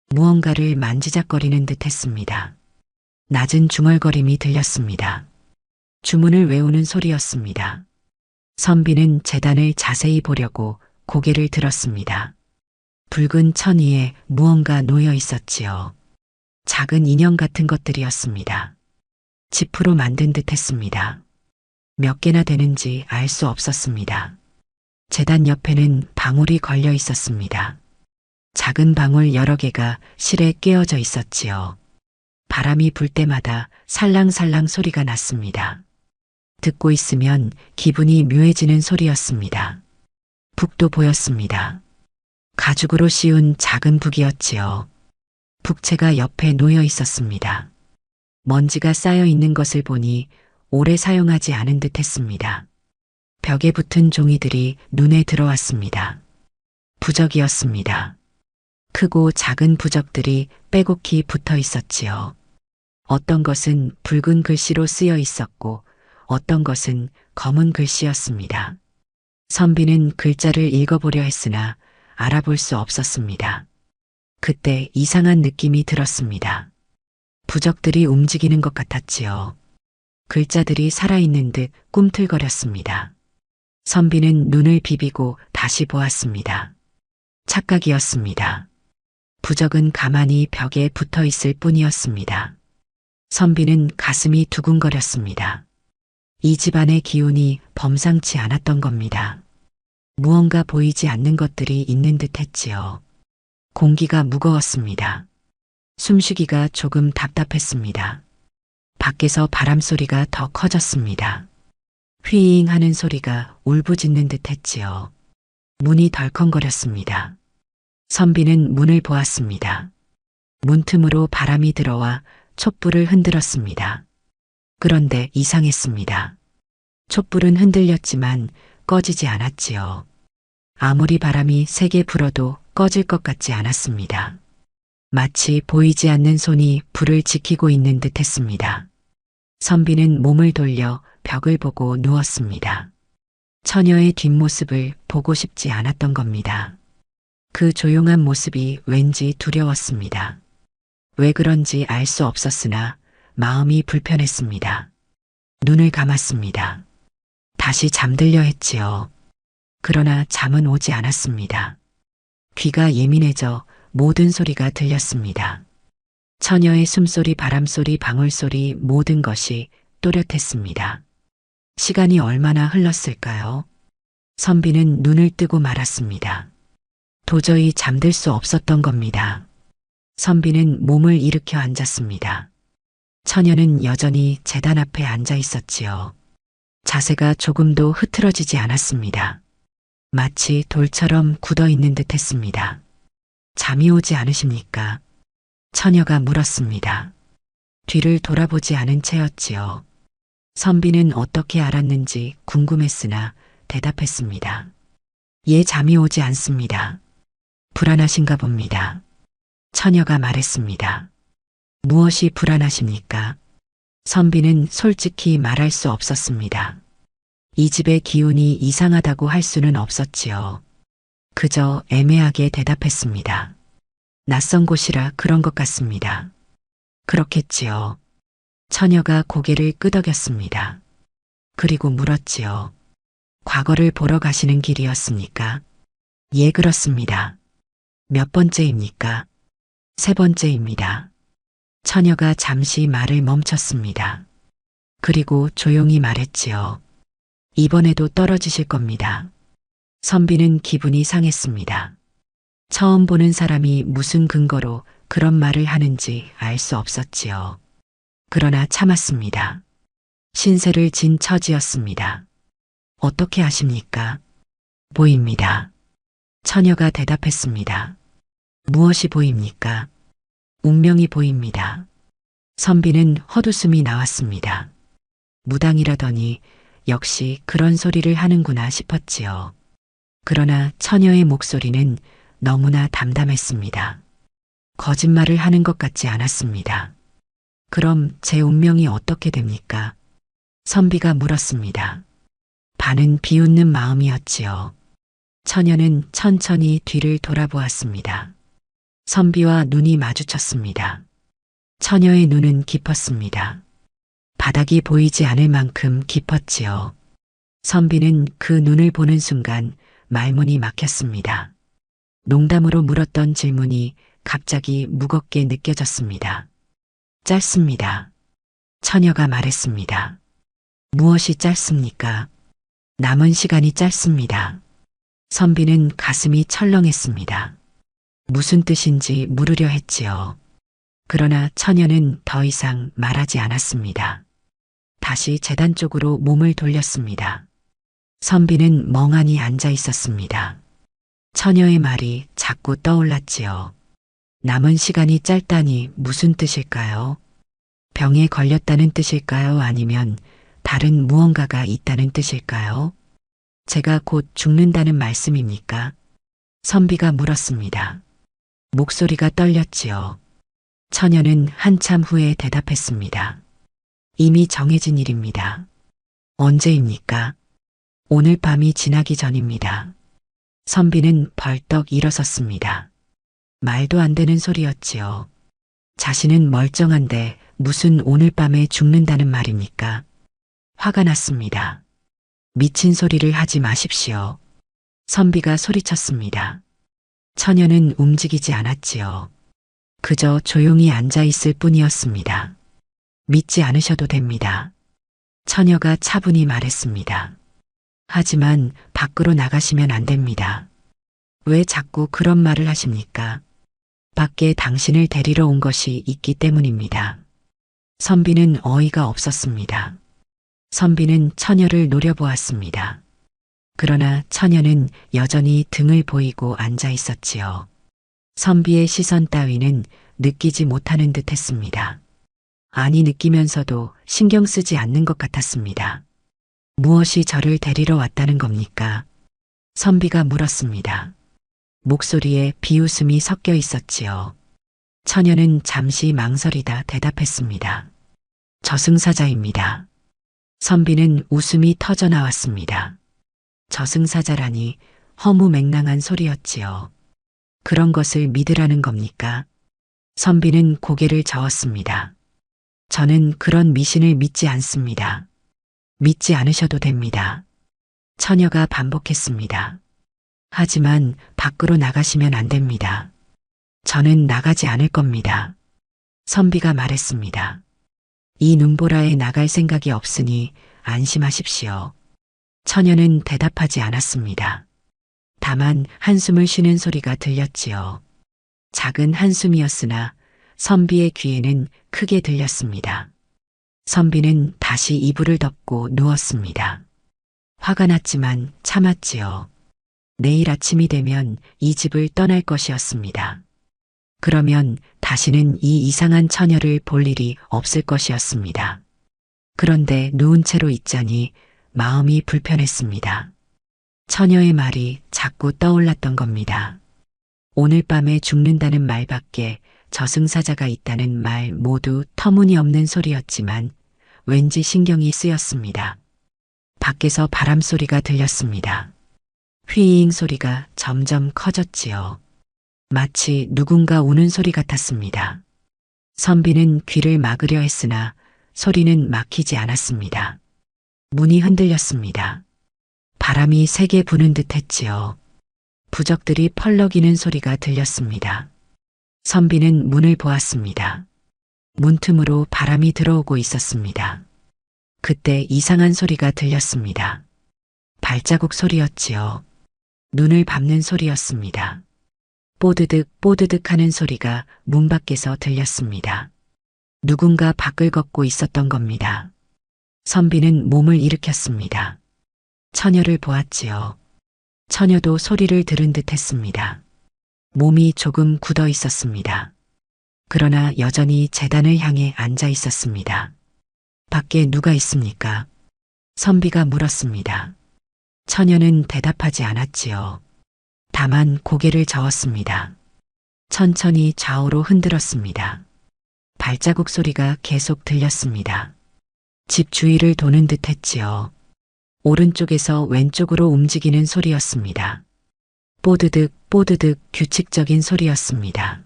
무언가를 만지작거리는 듯 했습니다. 낮은 중얼거림이 들렸습니다. 주문을 외우는 소리였습니다. 선비는 제단을 자세히 보려고 고개를 들었습니다. 붉은 천 위에 무언가 놓여 있었지요. 작은 인형 같은 것들이었습니다. 지프로 만든 듯 했습니다. 몇 개나 되는지 알 수 없었습니다. 제단 옆에는 방울이 걸려 있었습니다. 작은 방울 여러 개가 실에 끼어져 있었지요. 바람이 불 때마다 살랑살랑 소리가 났습니다. 듣고 있으면 기분이 묘해지는 소리였습니다. 북도 보였습니다. 가죽으로 씌운 작은 북이었지요. 북채가 옆에 놓여 있었습니다. 먼지가 쌓여 있는 것을 보니 오래 사용하지 않은 듯 했습니다. 벽에 붙은 종이들이 눈에 들어왔습니다. 부적이었습니다. 크고 작은 부적들이 빼곡히 붙어 있었지요. 어떤 것은 붉은 글씨로 쓰여 있었고 어떤 것은 검은 글씨였습니다. 선비는 글자를 읽어보려 했으나 알아볼 수 없었습니다. 그때 이상한 느낌이 들었습니다. 부적들이 움직이는 것 같았지요. 글자들이 살아있는 듯 꿈틀거렸습니다. 선비는 눈을 비비고 다시 보았습니다. 착각이었습니다. 부적은 가만히 벽에 붙어 있을 뿐이었습니다. 선비는 가슴이 두근거렸습니다. 이 집안의 기운이 범상치 않았던 겁니다. 무언가 보이지 않는 것들이 있는 듯 했지요. 공기가 무거웠습니다. 숨쉬기가 조금 답답했습니다. 밖에서 바람 소리가 더 커졌습니다. 휘잉 하는 소리가 울부짖는 듯 했지요. 문이 덜컹거렸습니다. 선비는 문을 보았습니다. 문틈으로 바람이 들어와 촛불을 흔들었습니다. 그런데 이상했습니다. 촛불은 흔들렸지만 꺼지지 않았지요. 아무리 바람이 세게 불어도 꺼질 것 같지 않았습니다. 마치 보이지 않는 손이 불을 지키고 있는 듯 했습니다. 선비는 몸을 돌려 벽을 보고 누웠습니다. 처녀의 뒷모습을 보고 싶지 않았던 겁니다. 그 조용한 모습이 왠지 두려웠습니다. 왜 그런지 알 수 없었으나 마음이 불편했습니다. 눈을 감았습니다. 다시 잠들려 했지요. 그러나 잠은 오지 않았습니다. 귀가 예민해져 모든 소리가 들렸습니다. 처녀의 숨소리, 바람소리, 방울소리 모든 것이 또렷했습니다. 시간이 얼마나 흘렀을까요? 선비는 눈을 뜨고 말았습니다. 도저히 잠들 수 없었던 겁니다. 선비는 몸을 일으켜 앉았습니다. 처녀는 여전히 제단 앞에 앉아 있었지요. 자세가 조금도 흐트러지지 않았습니다. 마치 돌처럼 굳어 있는 듯 했습니다. 잠이 오지 않으십니까? 처녀가 물었습니다. 뒤를 돌아보지 않은 채였지요. 선비는 어떻게 알았는지 궁금했으나 대답했습니다. 얘 잠이 오지 않습니다. 불안하신가 봅니다. 처녀가 말했습니다. 무엇이 불안하십니까? 선비는 솔직히 말할 수 없었습니다. 이 집의 기운이 이상하다고 할 수는 없었지요. 그저 애매하게 대답했습니다. 낯선 곳이라 그런 것 같습니다. 그렇겠지요. 처녀가 고개를 끄덕였습니다. 그리고 물었지요. 과거를 보러 가시는 길이었습니까? 예, 그렇습니다. 몇 번째입니까? 세 번째입니다. 처녀가 잠시 말을 멈췄습니다. 그리고 조용히 말했지요. 이번에도 떨어지실 겁니다. 선비는 기분이 상했습니다. 처음 보는 사람이 무슨 근거로 그런 말을 하는지 알 수 없었지요. 그러나 참았습니다. 신세를 진 처지였습니다. 어떻게 아십니까? 보입니다. 처녀가 대답했습니다. 무엇이 보입니까? 운명이 보입니다. 선비는 헛웃음이 나왔습니다. 무당이라더니 역시 그런 소리를 하는구나 싶었지요. 그러나 처녀의 목소리는 너무나 담담했습니다. 거짓말을 하는 것 같지 않았습니다. 그럼 제 운명이 어떻게 됩니까? 선비가 물었습니다. 반은 비웃는 마음이었지요. 처녀는 천천히 뒤를 돌아보았습니다. 선비와 눈이 마주쳤습니다. 처녀의 눈은 깊었습니다. 바닥이 보이지 않을 만큼 깊었지요. 선비는 그 눈을 보는 순간 말문이 막혔습니다. 농담으로 물었던 질문이 갑자기 무겁게 느껴졌습니다. 짧습니다. 처녀가 말했습니다. 무엇이 짧습니까? 남은 시간이 짧습니다. 선비는 가슴이 철렁했습니다. 무슨 뜻인지 물으려 했지요. 그러나 처녀는 더 이상 말하지 않았습니다. 다시 제단 쪽으로 몸을 돌렸습니다. 선비는 멍하니 앉아 있었습니다. 처녀의 말이 자꾸 떠올랐지요. 남은 시간이 짧다니 무슨 뜻일까요? 병에 걸렸다는 뜻일까요? 아니면 다른 무언가가 있다는 뜻일까요? 제가 곧 죽는다는 말씀입니까? 선비가 물었습니다. 목소리가 떨렸지요. 처녀는 한참 후에 대답했습니다. 이미 정해진 일입니다. 언제입니까? 오늘 밤이 지나기 전입니다. 선비는 벌떡 일어섰습니다. 말도 안 되는 소리였지요. 자신은 멀쩡한데 무슨 오늘 밤에 죽는다는 말입니까? 화가 났습니다. 미친 소리를 하지 마십시오. 선비가 소리쳤습니다. 처녀는 움직이지 않았지요. 그저 조용히 앉아 있을 뿐이었습니다. 믿지 않으셔도 됩니다. 처녀가 차분히 말했습니다. 하지만 밖으로 나가시면 안 됩니다. 왜 자꾸 그런 말을 하십니까? 밖에 당신을 데리러 온 것이 있기 때문입니다. 선비는 어이가 없었습니다. 선비는 처녀를 노려보았습니다. 그러나 처녀는 여전히 등을 보이고 앉아 있었지요. 선비의 시선 따위는 느끼지 못하는 듯 했습니다. 아니, 느끼면서도 신경 쓰지 않는 것 같았습니다. 무엇이 저를 데리러 왔다는 겁니까? 선비가 물었습니다. 목소리에 비웃음이 섞여 있었지요. 처녀는 잠시 망설이다 대답했습니다. 저승사자입니다. 선비는 웃음이 터져 나왔습니다. 저승사자라니 허무맹랑한 소리였지요. 그런 것을 믿으라는 겁니까? 선비는 고개를 저었습니다. 저는 그런 미신을 믿지 않습니다. 믿지 않으셔도 됩니다. 처녀가 반복했습니다. 하지만 밖으로 나가시면 안 됩니다. 저는 나가지 않을 겁니다. 선비가 말했습니다. 이 눈보라에 나갈 생각이 없으니 안심하십시오. 처녀는 대답하지 않았습니다. 다만 한숨을 쉬는 소리가 들렸지요. 작은 한숨이었으나 선비의 귀에는 크게 들렸습니다. 선비는 다시 이불을 덮고 누웠습니다. 화가 났지만 참았지요. 내일 아침이 되면 이 집을 떠날 것이었습니다. 그러면 다시는 이 이상한 처녀를 볼 일이 없을 것이었습니다. 그런데 누운 채로 있자니 마음이 불편했습니다. 처녀의 말이 자꾸 떠올랐던 겁니다. 오늘 밤에 죽는다는 말밖에 저승사자가 있다는 말 모두 터무니없는 소리였지만 왠지 신경이 쓰였습니다. 밖에서 바람 소리가 들렸습니다. 휘잉 소리가 점점 커졌지요. 마치 누군가 우는 소리 같았습니다. 선비는 귀를 막으려 했으나 소리는 막히지 않았습니다. 문이 흔들렸습니다. 바람이 세게 부는 듯 했지요. 부적들이 펄럭이는 소리가 들렸습니다. 선비는 문을 보았습니다. 문틈으로 바람이 들어오고 있었습니다. 그때 이상한 소리가 들렸습니다. 발자국 소리였지요. 눈을 밟는 소리였습니다. 뽀드득 뽀드득 하는 소리가 문 밖에서 들렸습니다. 누군가 밖을 걷고 있었던 겁니다. 선비는 몸을 일으켰습니다. 처녀를 보았지요. 처녀도 소리를 들은 듯 했습니다. 몸이 조금 굳어 있었습니다. 그러나 여전히 제단을 향해 앉아 있었습니다. 밖에 누가 있습니까? 선비가 물었습니다. 처녀는 대답하지 않았지요. 다만 고개를 저었습니다. 천천히 좌우로 흔들었습니다. 발자국 소리가 계속 들렸습니다. 집 주위를 도는 듯 했지요. 오른쪽에서 왼쪽으로 움직이는 소리였습니다. 뽀드득 뽀드득 규칙적인 소리였습니다.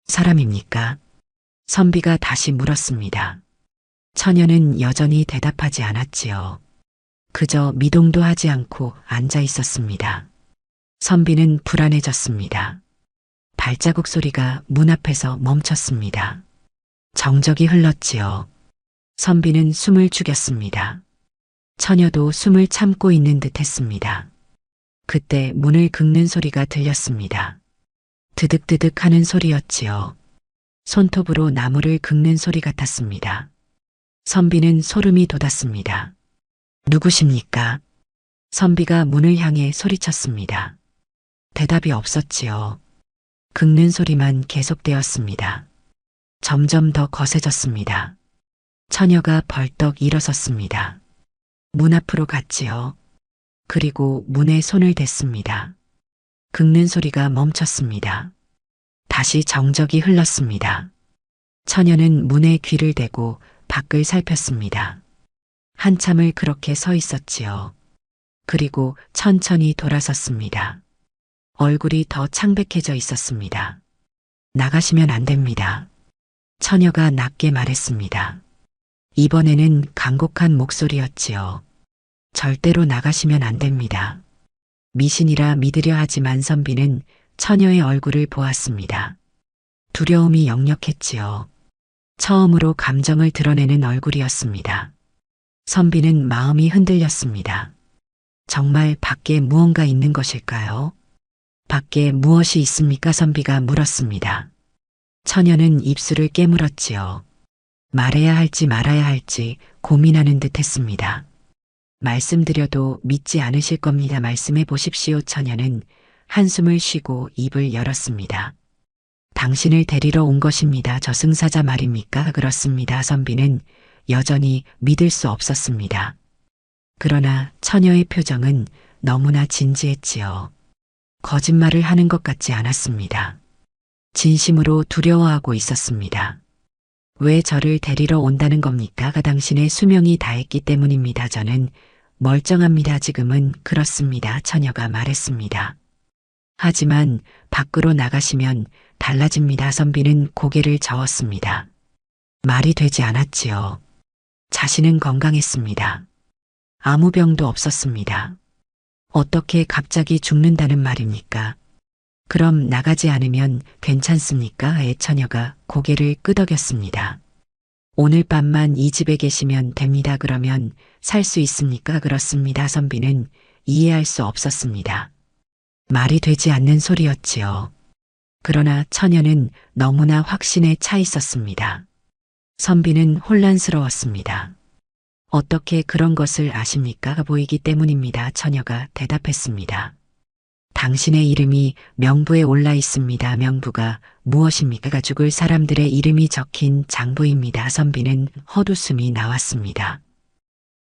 사람입니까? 선비가 다시 물었습니다. 처녀는 여전히 대답하지 않았지요. 그저 미동도 하지 않고 앉아 있었습니다. 선비는 불안해졌습니다. 발자국 소리가 문 앞에서 멈췄습니다. 정적이 흘렀지요. 선비는 숨을 죽였습니다. 처녀도 숨을 참고 있는 듯 했습니다. 그때 문을 긁는 소리가 들렸습니다. 드득드득 하는 소리였지요. 손톱으로 나무를 긁는 소리 같았습니다. 선비는 소름이 돋았습니다. 누구십니까? 선비가 문을 향해 소리쳤습니다. 대답이 없었지요. 긁는 소리만 계속되었습니다. 점점 더 거세졌습니다. 처녀가 벌떡 일어섰습니다. 문 앞으로 갔지요. 그리고 문에 손을 댔습니다. 긁는 소리가 멈췄습니다. 다시 정적이 흘렀습니다. 처녀는 문에 귀를 대고 밖을 살폈습니다. 한참을 그렇게 서 있었지요. 그리고 천천히 돌아섰습니다. 얼굴이 더 창백해져 있었습니다. 나가시면 안 됩니다. 처녀가 낮게 말했습니다. 이번에는 간곡한 목소리였지요. 절대로 나가시면 안 됩니다. 미신이라 믿으려 하지만 선비는 처녀의 얼굴을 보았습니다. 두려움이 역력했지요. 처음으로 감정을 드러내는 얼굴이었습니다. 선비는 마음이 흔들렸습니다. 정말 밖에 무언가 있는 것일까요? 밖에 무엇이 있습니까? 선비가 물었습니다. 처녀는 입술을 깨물었지요. 말해야 할지 말아야 할지 고민하는 듯 했습니다. 말씀드려도 믿지 않으실 겁니다. 말씀해 보십시오. 처녀는 한숨을 쉬고 입을 열었습니다. 당신을 데리러 온 것입니다. 저승사자 말입니까? 그렇습니다. 선비는 여전히 믿을 수 없었습니다. 그러나 처녀의 표정은 너무나 진지했지요. 거짓말을 하는 것 같지 않았습니다. 진심으로 두려워하고 있었습니다. 왜 저를 데리러 온다는 겁니까? 당신의 수명이 다했기 때문입니다. 저는 멀쩡합니다. 지금은 그렇습니다. 처녀가 말했습니다. 하지만 밖으로 나가시면 달라집니다. 선비는 고개를 저었습니다. 말이 되지 않았지요. 자신은 건강했습니다. 아무 병도 없었습니다. 어떻게 갑자기 죽는다는 말입니까? 그럼 나가지 않으면 괜찮습니까? 처녀가 고개를 끄덕였습니다. 오늘 밤만 이 집에 계시면 됩니다. 그러면 살 수 있습니까? 그렇습니다. 선비는 이해할 수 없었습니다. 말이 되지 않는 소리였지요. 그러나 처녀는 너무나 확신에 차 있었습니다. 선비는 혼란스러웠습니다. 어떻게 그런 것을 아십니까? 보이기 때문입니다. 처녀가 대답했습니다. 당신의 이름이 명부에 올라 있습니다. 명부가 무엇입니까? 죽을 사람들의 이름이 적힌 장부입니다. 선비는 헛웃음이 나왔습니다.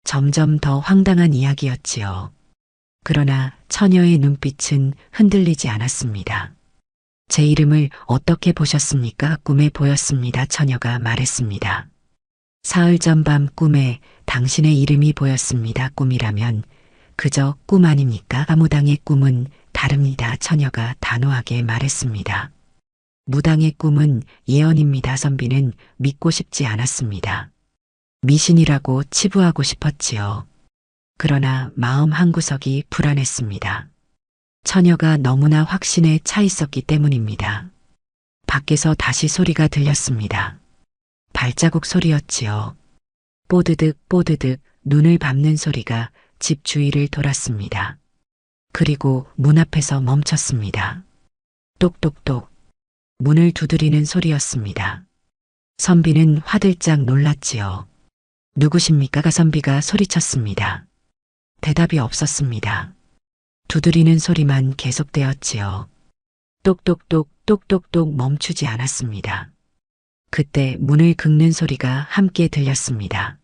점점 더 황당한 이야기였지요. 그러나 처녀의 눈빛은 흔들리지 않았습니다. 제 이름을 어떻게 보셨습니까? 꿈에 보였습니다. 처녀가 말했습니다. 사흘 전 밤 꿈에 당신의 이름이 보였습니다. 꿈이라면 그저 꿈 아닙니까? 무당의 꿈은 다릅니다. 처녀가 단호하게 말했습니다. 무당의 꿈은 예언입니다. 선비는 믿고 싶지 않았습니다. 미신이라고 치부하고 싶었지요. 그러나 마음 한구석이 불안했습니다. 처녀가 너무나 확신에 차 있었기 때문입니다. 밖에서 다시 소리가 들렸습니다. 발자국 소리였지요. 뽀드득 뽀드득 눈을 밟는 소리가 집 주위를 돌았습니다. 그리고 문 앞에서 멈췄습니다. 똑똑똑 문을 두드리는 소리였습니다. 선비는 화들짝 놀랐지요. 누구십니까? 선비가 소리쳤습니다. 대답이 없었습니다. 두드리는 소리만 계속되었지요. 똑똑똑 똑똑똑 멈추지 않았습니다. 그때 문을 긁는 소리가 함께 들렸습니다.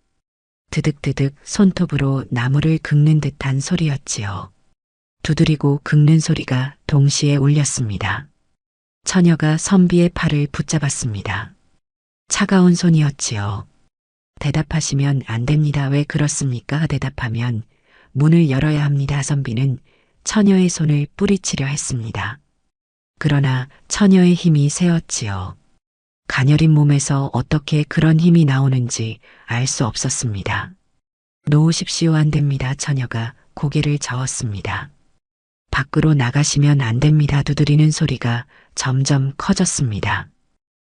드득드득 손톱으로 나무를 긁는 듯한 소리였지요. 두드리고 긁는 소리가 동시에 울렸습니다. 처녀가 선비의 팔을 붙잡았습니다. 차가운 손이었지요. 대답하시면 안 됩니다. 왜 그렇습니까? 대답하면 문을 열어야 합니다. 선비는 처녀의 손을 뿌리치려 했습니다. 그러나 처녀의 힘이 세었지요. 가녀린 몸에서 어떻게 그런 힘이 나오는지 알 수 없었습니다. 놓으십시오. 안 됩니다. 처녀가 고개를 저었습니다. 밖으로 나가시면 안 됩니다. 두드리는 소리가 점점 커졌습니다.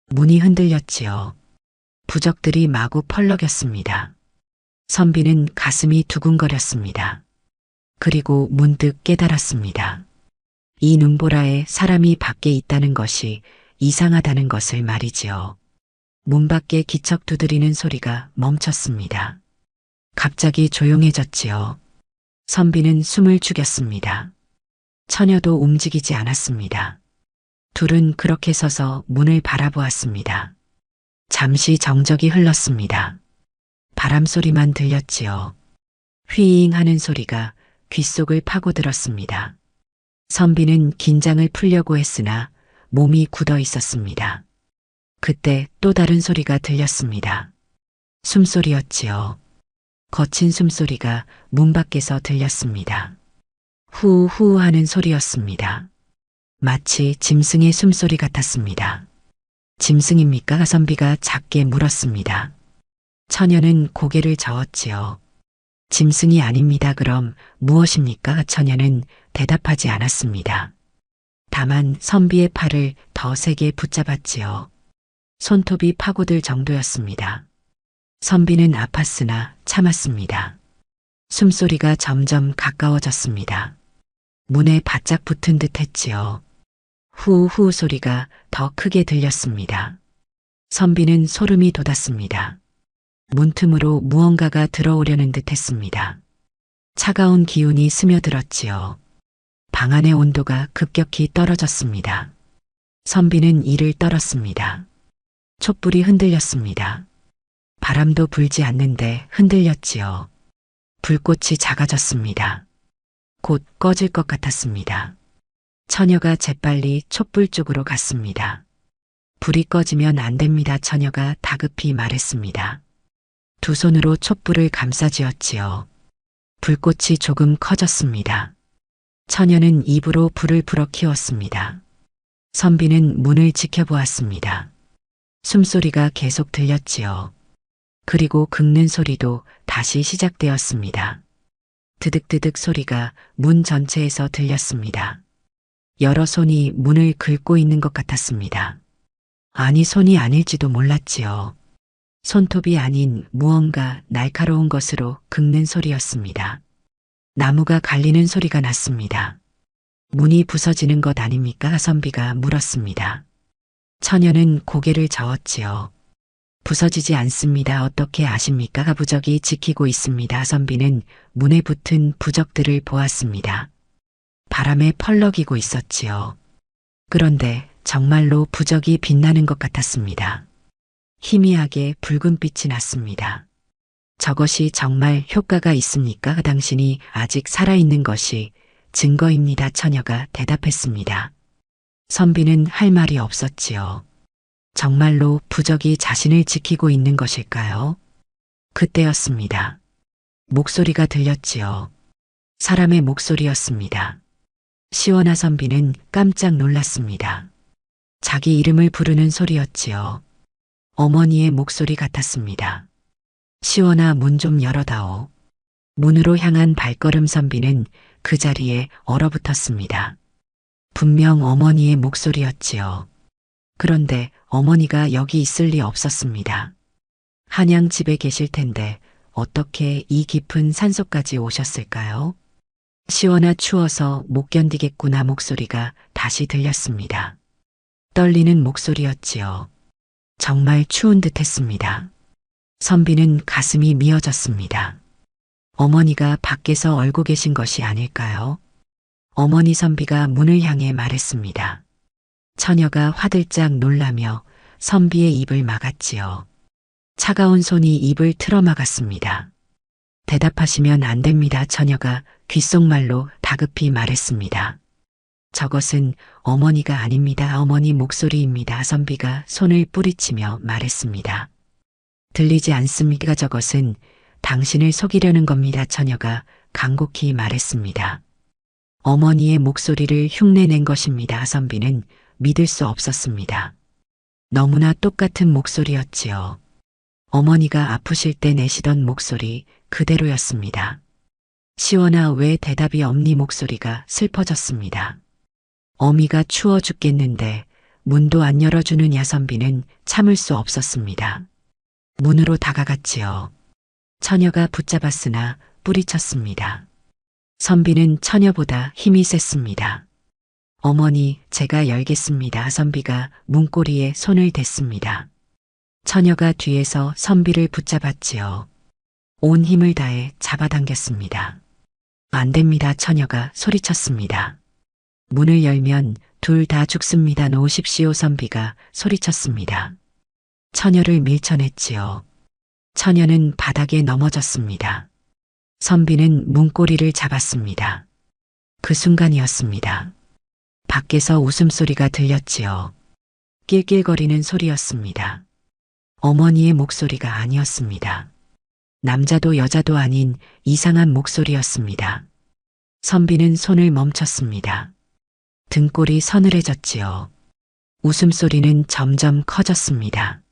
문이 흔들렸지요. 부적들이 마구 펄럭였습니다. 선비는 가슴이 두근거렸습니다. 그리고 문득 깨달았습니다. 이 눈보라에 사람이 밖에 있다는 것이 이상하다는 것을 말이지요. 문 밖에 기척 두드리는 소리가 멈췄습니다. 갑자기 조용해졌지요. 선비는 숨을 죽였습니다. 처녀도 움직이지 않았습니다. 둘은 그렇게 서서 문을 바라보았습니다. 잠시 정적이 흘렀습니다. 바람 소리만 들렸지요. 휘잉 하는 소리가 귓속을 파고들었습니다. 선비는 긴장을 풀려고 했으나 몸이 굳어 있었습니다. 그때 또 다른 소리가 들렸습니다. 숨소리였지요. 거친 숨소리가 문 밖에서 들렸습니다. 후후 하는 소리였습니다. 마치 짐승의 숨소리 같았습니다. 짐승입니까? 선비가 작게 물었습니다. 처녀는 고개를 저었지요. 짐승이 아닙니다. 그럼 무엇입니까? 처녀는 대답하지 않았습니다. 다만 선비의 팔을 더 세게 붙잡았지요. 손톱이 파고들 정도였습니다. 선비는 아팠으나 참았습니다. 숨소리가 점점 가까워졌습니다. 문에 바짝 붙은 듯 했지요. 후후 소리가 더 크게 들렸습니다. 선비는 소름이 돋았습니다. 문틈으로 무언가가 들어오려는 듯 했습니다. 차가운 기운이 스며들었지요. 방 안의 온도가 급격히 떨어졌습니다. 선비는 이를 떨었습니다. 촛불이 흔들렸습니다. 바람도 불지 않는데 흔들렸지요. 불꽃이 작아졌습니다. 곧 꺼질 것 같았습니다. 처녀가 재빨리 촛불 쪽으로 갔습니다. 불이 꺼지면 안 됩니다. 처녀가 다급히 말했습니다. 두 손으로 촛불을 감싸쥐었지요. 불꽃이 조금 커졌습니다. 처녀는 입으로 불을 불어 키웠습니다. 선비는 문을 지켜보았습니다. 숨소리가 계속 들렸지요. 그리고 긁는 소리도 다시 시작되었습니다. 드득드득 소리가 문 전체에서 들렸습니다. 여러 손이 문을 긁고 있는 것 같았습니다. 아니, 손이 아닐지도 몰랐지요. 손톱이 아닌 무언가 날카로운 것으로 긁는 소리였습니다. 나무가 갈리는 소리가 났습니다. 문이 부서지는 것 아닙니까? 선비가 물었습니다. 처녀는 고개를 저었지요. 부서지지 않습니다. 어떻게 아십니까? 부적이 지키고 있습니다. 선비는 문에 붙은 부적들을 보았습니다. 바람에 펄럭이고 있었지요. 그런데 정말로 부적이 빛나는 것 같았습니다. 희미하게 붉은 빛이 났습니다. 저것이 정말 효과가 있습니까? 당신이 아직 살아있는 것이 증거입니다. 처녀가 대답했습니다. 선비는 할 말이 없었지요. 정말로 부적이 자신을 지키고 있는 것일까요? 그때였습니다. 목소리가 들렸지요. 사람의 목소리였습니다. 시원아. 선비는 깜짝 놀랐습니다. 자기 이름을 부르는 소리였지요. 어머니의 목소리 같았습니다. 시원아, 문 좀 열어다오. 문으로 향한 발걸음. 선비는 그 자리에 얼어붙었습니다. 분명 어머니의 목소리였지요. 그런데 어머니가 여기 있을 리 없었습니다. 한양 집에 계실 텐데 어떻게 이 깊은 산속까지 오셨을까요? 시원아, 추워서 못 견디겠구나. 목소리가 다시 들렸습니다. 떨리는 목소리였지요. 정말 추운 듯 했습니다. 선비는 가슴이 미어졌습니다. 어머니가 밖에서 얼고 계신 것이 아닐까요? 어머니. 선비가 문을 향해 말했습니다. 처녀가 화들짝 놀라며 선비의 입을 막았지요. 차가운 손이 입을 틀어막았습니다. 대답하시면 안 됩니다. 처녀가 귓속말로 다급히 말했습니다. 저것은 어머니가 아닙니다. 어머니 목소리입니다. 선비가 손을 뿌리치며 말했습니다. 들리지 않습니까? 저것은 당신을 속이려는 겁니다. 처녀가 간곡히 말했습니다. 어머니의 목소리를 흉내낸 것입니다. 선비는 믿을 수 없었습니다. 너무나 똑같은 목소리였지요. 어머니가 아프실 때 내시던 목소리 그대로였습니다. 시원아, 왜 대답이 없니? 목소리가 슬퍼졌습니다. 어미가 추워 죽겠는데 문도 안 열어주느냐? 선비는 참을 수 없었습니다. 문으로 다가갔지요. 처녀가 붙잡았으나 뿌리쳤습니다. 선비는 처녀보다 힘이 셌습니다. 어머니, 제가 열겠습니다. 선비가 문고리에 손을 댔습니다. 처녀가 뒤에서 선비를 붙잡았지요. 온 힘을 다해 잡아당겼습니다. 안 됩니다. 처녀가 소리쳤습니다. 문을 열면 둘 다 죽습니다. 놓으십시오. 선비가 소리쳤습니다. 처녀를 밀쳐냈지요. 처녀는 바닥에 넘어졌습니다. 선비는 문고리를 잡았습니다. 그 순간이었습니다. 밖에서 웃음소리가 들렸지요. 낄낄거리는 소리였습니다. 어머니의 목소리가 아니었습니다. 남자도 여자도 아닌 이상한 목소리였습니다. 선비는 손을 멈췄습니다. 등골이 서늘해졌지요. 웃음소리는 점점 커졌습니다.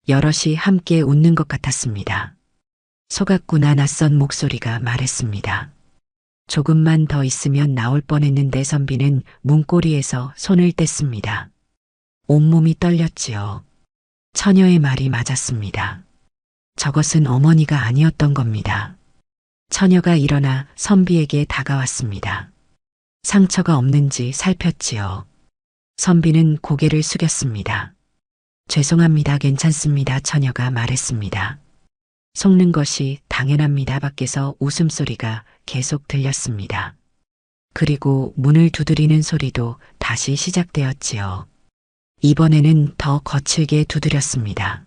여럿이 함께 웃는 것 같았습니다. 속았구나. 낯선 목소리가 말했습니다. 조금만 더 있으면 나올 뻔했는데. 선비는 문고리에서 손을 뗐습니다. 온몸이 떨렸지요. 처녀의 말이 맞았습니다. 저것은 어머니가 아니었던 겁니다. 처녀가 일어나 선비에게 다가왔습니다. 상처가 없는지 살폈지요. 선비는 고개를 숙였습니다. 죄송합니다. 괜찮습니다. 처녀가 말했습니다. 속는 것이 당연합니다. 밖에서 웃음소리가 계속 들렸습니다. 그리고 문을 두드리는 소리도 다시 시작되었지요. 이번에는 더 거칠게 두드렸습니다.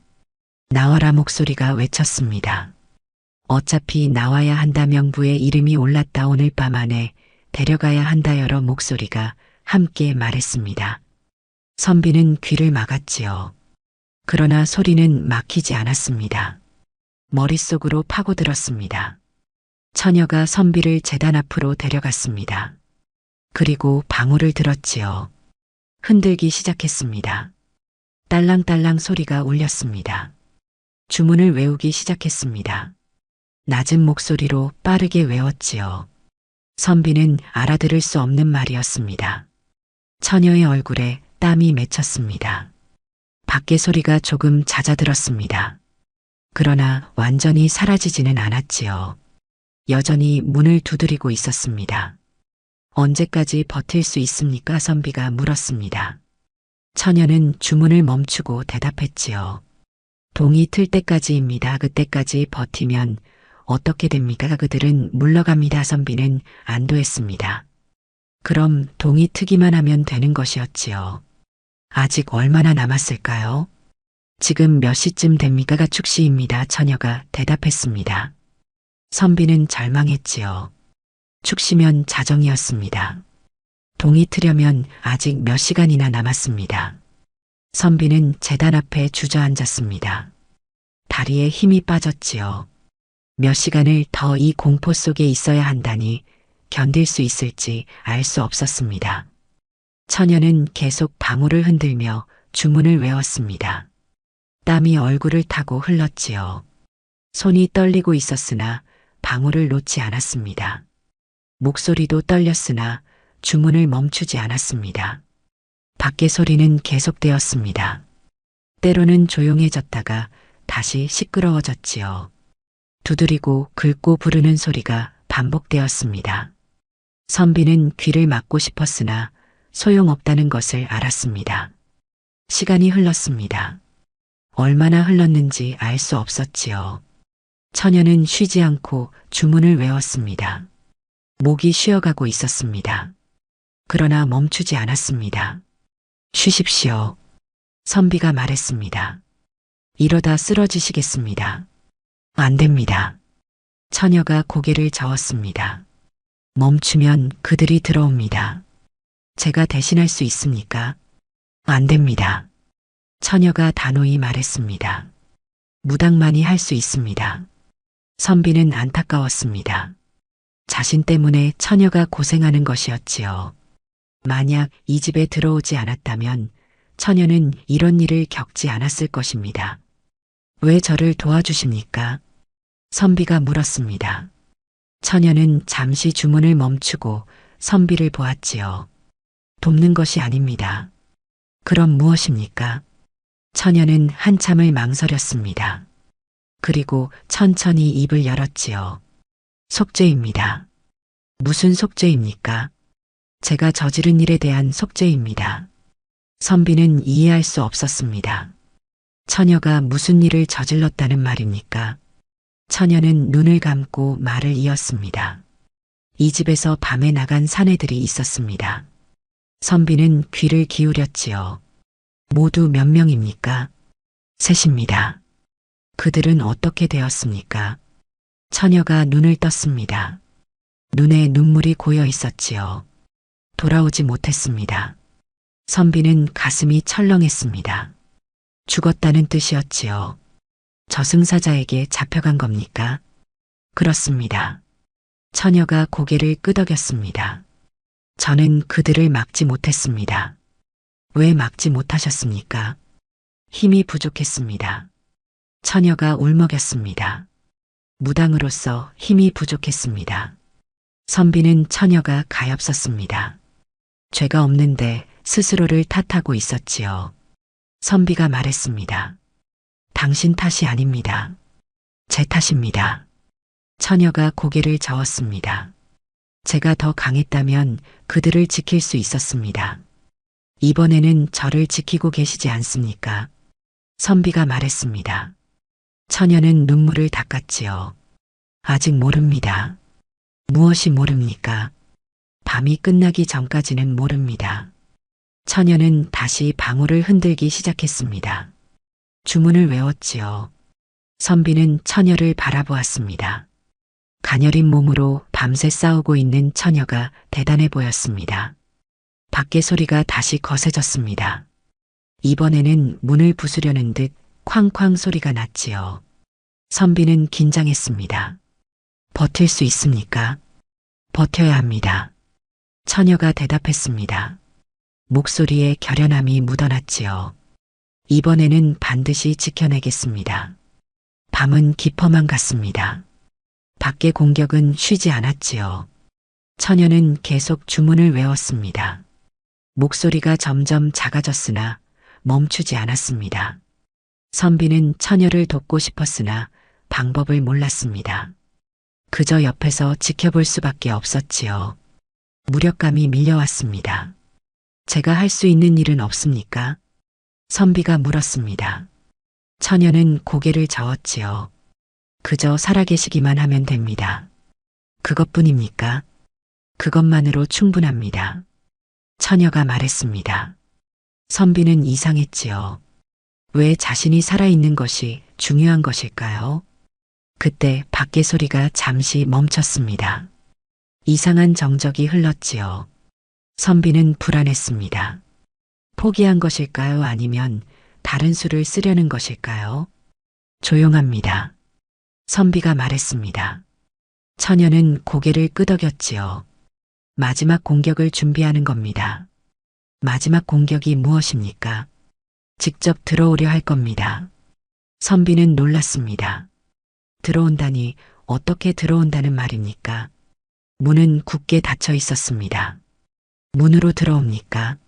나와라. 목소리가 외쳤습니다. 어차피 나와야 한다. 명부의 이름이 올랐다. 오늘 밤 안에 데려가야 한다. 여러 목소리가 함께 말했습니다. 선비는 귀를 막았지요. 그러나 소리는 막히지 않았습니다. 머릿속으로 파고들었습니다. 처녀가 선비를 제단 앞으로 데려갔습니다. 그리고 방울을 들었지요. 흔들기 시작했습니다. 딸랑딸랑 소리가 울렸습니다. 주문을 외우기 시작했습니다. 낮은 목소리로 빠르게 외웠지요. 선비는 알아들을 수 없는 말이었습니다. 처녀의 얼굴에 땀이 맺혔습니다. 밖의 소리가 조금 잦아들었습니다. 그러나 완전히 사라지지는 않았지요. 여전히 문을 두드리고 있었습니다. 언제까지 버틸 수 있습니까? 선비가 물었습니다. 처녀는 주문을 멈추고 대답했지요. 동이 틀 때까지입니다. 그때까지 버티면 어떻게 됩니까? 그들은 물러갑니다. 선비는 안도했습니다. 그럼 동이 트기만 하면 되는 것이었지요. 아직 얼마나 남았을까요? 지금 몇 시쯤 됩니까가 축시입니다. 처녀가 대답했습니다. 선비는 절망했지요. 축시면 자정이었습니다. 동이 트려면 아직 몇 시간이나 남았습니다. 선비는 제단 앞에 주저앉았습니다. 다리에 힘이 빠졌지요. 몇 시간을 더 이 공포 속에 있어야 한다니 견딜 수 있을지 알 수 없었습니다. 처녀는 계속 방울을 흔들며 주문을 외웠습니다. 땀이 얼굴을 타고 흘렀지요. 손이 떨리고 있었으나 방울을 놓지 않았습니다. 목소리도 떨렸으나 주문을 멈추지 않았습니다. 밖의 소리는 계속되었습니다. 때로는 조용해졌다가 다시 시끄러워졌지요. 두드리고 긁고 부르는 소리가 반복되었습니다. 선비는 귀를 막고 싶었으나 소용없다는 것을 알았습니다. 시간이 흘렀습니다. 얼마나 흘렀는지 알 수 없었지요. 처녀는 쉬지 않고 주문을 외웠습니다. 목이 쉬어가고 있었습니다. 그러나 멈추지 않았습니다. 쉬십시오. 선비가 말했습니다. 이러다 쓰러지시겠습니다. 안 됩니다. 처녀가 고개를 저었습니다. 멈추면 그들이 들어옵니다. 제가 대신할 수 있습니까? 안 됩니다. 처녀가 단호히 말했습니다. 무당만이 할 수 있습니다. 선비는 안타까웠습니다. 자신 때문에 처녀가 고생하는 것이었지요. 만약 이 집에 들어오지 않았다면 처녀는 이런 일을 겪지 않았을 것입니다. 왜 저를 도와주십니까? 선비가 물었습니다. 처녀는 잠시 주문을 멈추고 선비를 보았지요. 돕는 것이 아닙니다. 그럼 무엇입니까? 처녀는 한참을 망설였습니다. 그리고 천천히 입을 열었지요. 속죄입니다. 무슨 속죄입니까? 제가 저지른 일에 대한 속죄입니다. 선비는 이해할 수 없었습니다. 처녀가 무슨 일을 저질렀다는 말입니까? 처녀는 눈을 감고 말을 이었습니다. 이 집에서 밤에 나간 사내들이 있었습니다. 선비는 귀를 기울였지요. 모두 몇 명입니까? 셋입니다. 그들은 어떻게 되었습니까? 처녀가 눈을 떴습니다. 눈에 눈물이 고여 있었지요. 돌아오지 못했습니다. 선비는 가슴이 철렁했습니다. 죽었다는 뜻이었지요. 저승사자에게 잡혀간 겁니까? 그렇습니다. 처녀가 고개를 끄덕였습니다. 저는 그들을 막지 못했습니다. 왜 막지 못하셨습니까? 힘이 부족했습니다. 처녀가 울먹였습니다. 무당으로서 힘이 부족했습니다. 선비는 처녀가 가엾었습니다. 죄가 없는데 스스로를 탓하고 있었지요. 선비가 말했습니다. 당신 탓이 아닙니다. 제 탓입니다. 처녀가 고개를 저었습니다. 제가 더 강했다면 그들을 지킬 수 있었습니다. 이번에는 저를 지키고 계시지 않습니까? 선비가 말했습니다. 처녀는 눈물을 닦았지요. 아직 모릅니다. 무엇이 모릅니까? 밤이 끝나기 전까지는 모릅니다. 처녀는 다시 방울을 흔들기 시작했습니다. 주문을 외웠지요. 선비는 처녀를 바라보았습니다. 가녀린 몸으로 밤새 싸우고 있는 처녀가 대단해 보였습니다. 밖의 소리가 다시 거세졌습니다. 이번에는 문을 부수려는 듯 쾅쾅 소리가 났지요. 선비는 긴장했습니다. 버틸 수 있습니까? 버텨야 합니다. 처녀가 대답했습니다. 목소리에 결연함이 묻어났지요. 이번에는 반드시 지켜내겠습니다. 밤은 깊어만 갔습니다. 밖의 공격은 쉬지 않았지요. 처녀는 계속 주문을 외웠습니다. 목소리가 점점 작아졌으나 멈추지 않았습니다. 선비는 처녀를 돕고 싶었으나 방법을 몰랐습니다. 그저 옆에서 지켜볼 수밖에 없었지요. 무력감이 밀려왔습니다. 제가 할 수 있는 일은 없습니까? 선비가 물었습니다. 처녀는 고개를 저었지요. 그저 살아계시기만 하면 됩니다. 그것뿐입니까? 그것만으로 충분합니다. 처녀가 말했습니다. 선비는 이상했지요. 왜 자신이 살아있는 것이 중요한 것일까요? 그때 밖의 소리가 잠시 멈췄습니다. 이상한 정적이 흘렀지요. 선비는 불안했습니다. 포기한 것일까요? 아니면 다른 수를 쓰려는 것일까요? 조용합니다. 선비가 말했습니다. 처녀는 고개를 끄덕였지요. 마지막 공격을 준비하는 겁니다. 마지막 공격이 무엇입니까? 직접 들어오려 할 겁니다. 선비는 놀랐습니다. 들어온다니 어떻게 들어온다는 말입니까? 문은 굳게 닫혀 있었습니다. 문으로 들어옵니까?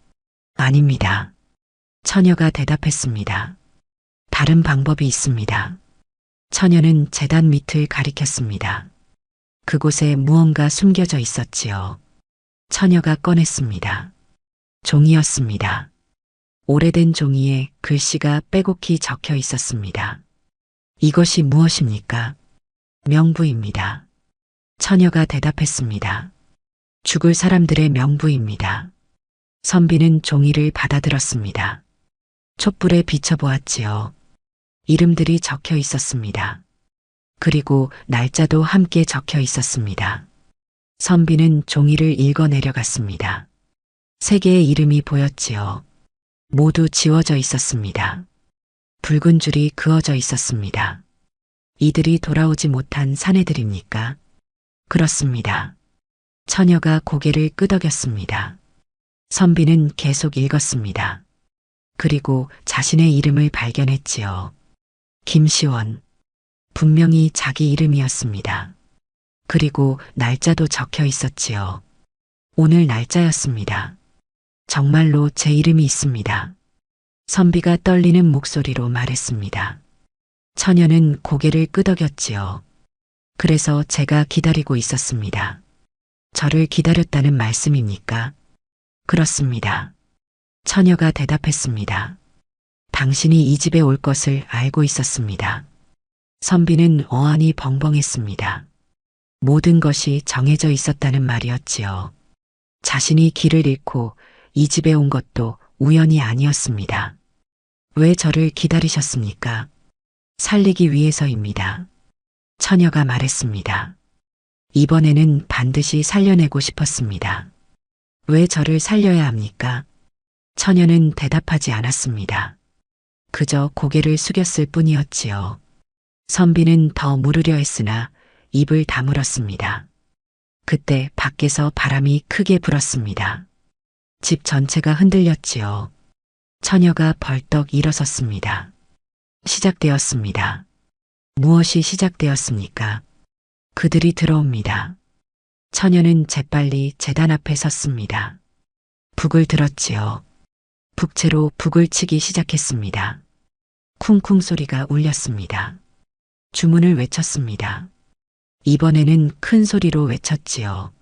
아닙니다. 처녀가 대답했습니다. 다른 방법이 있습니다. 처녀는 제단 밑을 가리켰습니다. 그곳에 무언가 숨겨져 있었지요. 처녀가 꺼냈습니다. 종이였습니다. 오래된 종이에 글씨가 빼곡히 적혀 있었습니다. 이것이 무엇입니까? 명부입니다. 처녀가 대답했습니다. 죽을 사람들의 명부입니다. 선비는 종이를 받아들었습니다. 촛불에 비춰보았지요. 이름들이 적혀 있었습니다. 그리고 날짜도 함께 적혀 있었습니다. 선비는 종이를 읽어 내려갔습니다. 세 개의 이름이 보였지요. 모두 지워져 있었습니다. 붉은 줄이 그어져 있었습니다. 이들이 돌아오지 못한 사내들입니까? 그렇습니다. 처녀가 고개를 끄덕였습니다. 선비는 계속 읽었습니다. 그리고 자신의 이름을 발견했지요. 김시원. 분명히 자기 이름이었습니다. 그리고 날짜도 적혀 있었지요. 오늘 날짜였습니다. 정말로 제 이름이 있습니다. 선비가 떨리는 목소리로 말했습니다. 처녀는 고개를 끄덕였지요. 그래서 제가 기다리고 있었습니다. 저를 기다렸다는 말씀입니까? 그렇습니다. 처녀가 대답했습니다. 당신이 이 집에 올 것을 알고 있었습니다. 선비는 어안이 벙벙했습니다. 모든 것이 정해져 있었다는 말이었지요. 자신이 길을 잃고 이 집에 온 것도 우연이 아니었습니다. 왜 저를 기다리셨습니까? 살리기 위해서입니다. 처녀가 말했습니다. 이번에는 반드시 살려내고 싶었습니다. 왜 저를 살려야 합니까? 처녀는 대답하지 않았습니다. 그저 고개를 숙였을 뿐이었지요. 선비는 더 물으려 했으나 입을 다물었습니다. 그때 밖에서 바람이 크게 불었습니다. 집 전체가 흔들렸지요. 처녀가 벌떡 일어섰습니다. 시작되었습니다. 무엇이 시작되었습니까? 그들이 들어옵니다. 처녀는 재빨리 제단 앞에 섰습니다. 북을 들었지요. 북채로 북을 치기 시작했습니다. 쿵쿵 소리가 울렸습니다. 주문을 외쳤습니다. 이번에는 큰 소리로 외쳤지요.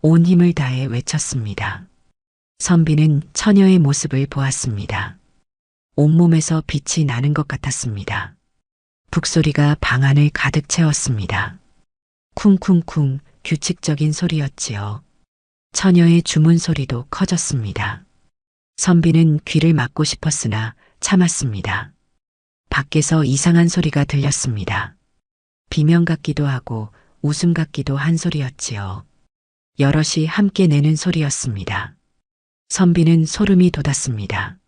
온 힘을 다해 외쳤습니다. 선비는 처녀의 모습을 보았습니다. 온몸에서 빛이 나는 것 같았습니다. 북소리가 방 안을 가득 채웠습니다. 쿵쿵쿵 규칙적인 소리였지요. 처녀의 주문 소리도 커졌습니다. 선비는 귀를 막고 싶었으나 참았습니다. 밖에서 이상한 소리가 들렸습니다. 비명 같기도 하고 웃음 같기도 한 소리였지요. 여럿이 함께 내는 소리였습니다. 선비는 소름이 돋았습니다.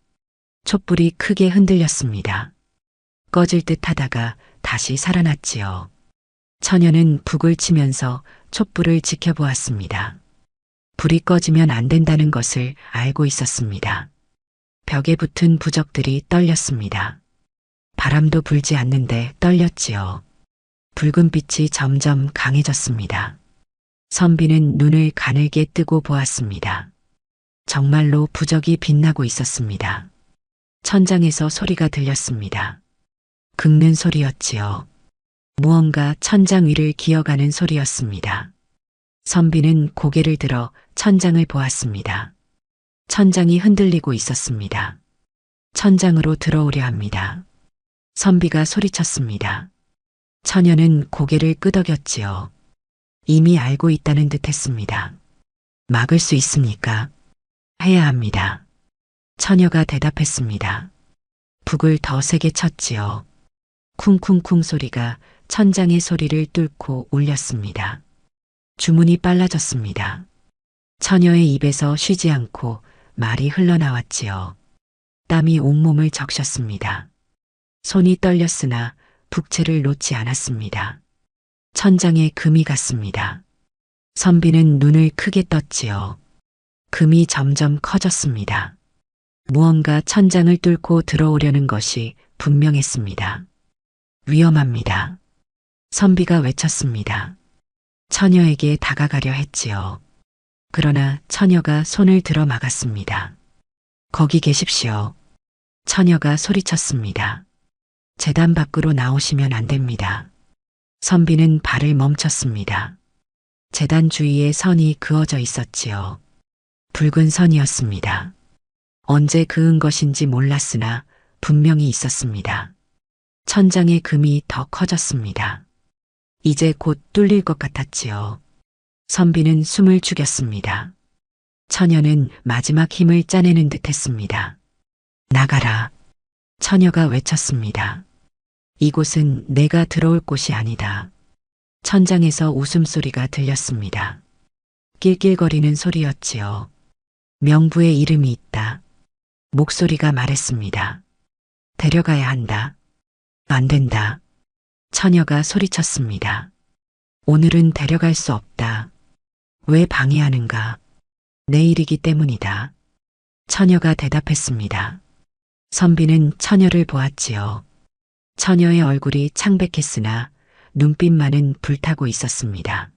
촛불이 크게 흔들렸습니다. 꺼질 듯 하다가 다시 살아났지요. 처녀는 북을 치면서 촛불을 지켜보았습니다. 불이 꺼지면 안 된다는 것을 알고 있었습니다. 벽에 붙은 부적들이 떨렸습니다. 바람도 불지 않는데 떨렸지요. 붉은 빛이 점점 강해졌습니다. 선비는 눈을 가늘게 뜨고 보았습니다. 정말로 부적이 빛나고 있었습니다. 천장에서 소리가 들렸습니다. 긁는 소리였지요. 무언가 천장 위를 기어가는 소리였습니다. 선비는 고개를 들어 천장을 보았습니다. 천장이 흔들리고 있었습니다. 천장으로 들어오려 합니다. 선비가 소리쳤습니다. 처녀는 고개를 끄덕였지요. 이미 알고 있다는 듯 했습니다. 막을 수 있습니까? 해야 합니다. 처녀가 대답했습니다. 북을 더 세게 쳤지요. 쿵쿵쿵 소리가 천장의 소리를 뚫고 울렸습니다. 주문이 빨라졌습니다. 처녀의 입에서 쉬지 않고 말이 흘러나왔지요. 땀이 온몸을 적셨습니다. 손이 떨렸으나 북채를 놓지 않았습니다. 천장에 금이 갔습니다. 선비는 눈을 크게 떴지요. 금이 점점 커졌습니다. 무언가 천장을 뚫고 들어오려는 것이 분명했습니다. 위험합니다. 선비가 외쳤습니다. 처녀에게 다가가려 했지요. 그러나 처녀가 손을 들어 막았습니다. 거기 계십시오. 처녀가 소리쳤습니다. 제단 밖으로 나오시면 안 됩니다. 선비는 발을 멈췄습니다. 제단 주위에 선이 그어져 있었지요. 붉은 선이었습니다. 언제 그은 것인지 몰랐으나 분명히 있었습니다. 천장의 금이 더 커졌습니다. 이제 곧 뚫릴 것 같았지요. 선비는 숨을 죽였습니다. 처녀는 마지막 힘을 짜내는 듯 했습니다. 나가라. 처녀가 외쳤습니다. 이곳은 내가 들어올 곳이 아니다. 천장에서 웃음소리가 들렸습니다. 낄낄거리는 소리였지요. 명부의 이름이 있다. 목소리가 말했습니다. 데려가야 한다. 안 된다. 처녀가 소리쳤습니다. 오늘은 데려갈 수 없다. 왜 방해하는가? 내일이기 때문이다. 처녀가 대답했습니다. 선비는 처녀를 보았지요. 처녀의 얼굴이 창백했으나 눈빛만은 불타고 있었습니다.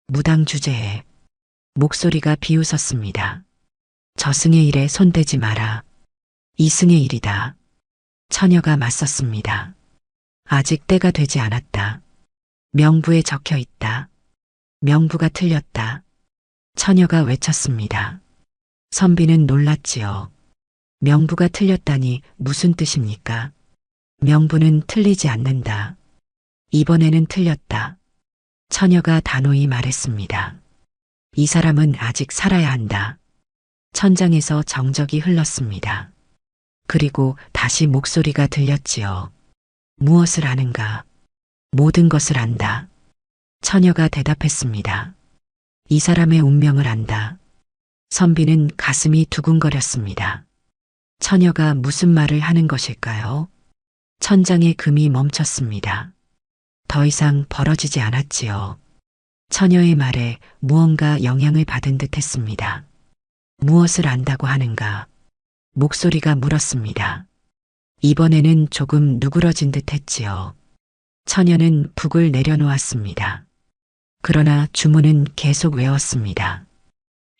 무당주제에 목소리가 비웃었습니다. 저승의 일에 손대지 마라. 이승의 일이다. 처녀가 맞섰습니다. 아직 때가 되지 않았다. 명부에 적혀 있다. 명부가 틀렸다. 처녀가 외쳤습니다. 선비는 놀랐지요. 명부가 틀렸다니 무슨 뜻입니까? 명부는 틀리지 않는다. 이번에는 틀렸다. 처녀가 단호히 말했습니다. 이 사람은 아직 살아야 한다. 천장에서 정적이 흘렀습니다. 그리고 다시 목소리가 들렸지요. 무엇을 아는가? 모든 것을 안다. 처녀가 대답했습니다. 이 사람의 운명을 안다. 선비는 가슴이 두근거렸습니다. 처녀가 무슨 말을 하는 것일까요? 천장의 금이 멈췄습니다. 더 이상 벌어지지 않았지요. 처녀의 말에 무언가 영향을 받은 듯 했습니다. 무엇을 안다고 하는가? 목소리가 물었습니다. 이번에는 조금 누그러진 듯 했지요. 처녀는 북을 내려놓았습니다. 그러나 주문은 계속 외웠습니다.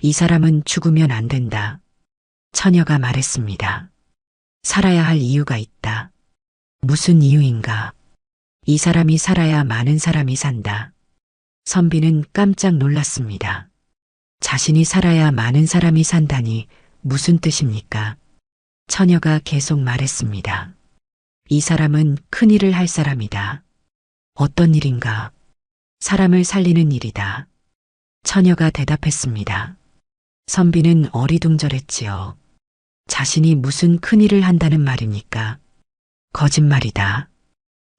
이 사람은 죽으면 안 된다. 처녀가 말했습니다. 살아야 할 이유가 있다. 무슨 이유인가? 이 사람이 살아야 많은 사람이 산다. 선비는 깜짝 놀랐습니다. 자신이 살아야 많은 사람이 산다니 무슨 뜻입니까? 처녀가 계속 말했습니다. 이 사람은 큰 일을 할 사람이다. 어떤 일인가? 사람을 살리는 일이다. 처녀가 대답했습니다. 선비는 어리둥절했지요. 자신이 무슨 큰 일을 한다는 말입니까? 거짓말이다.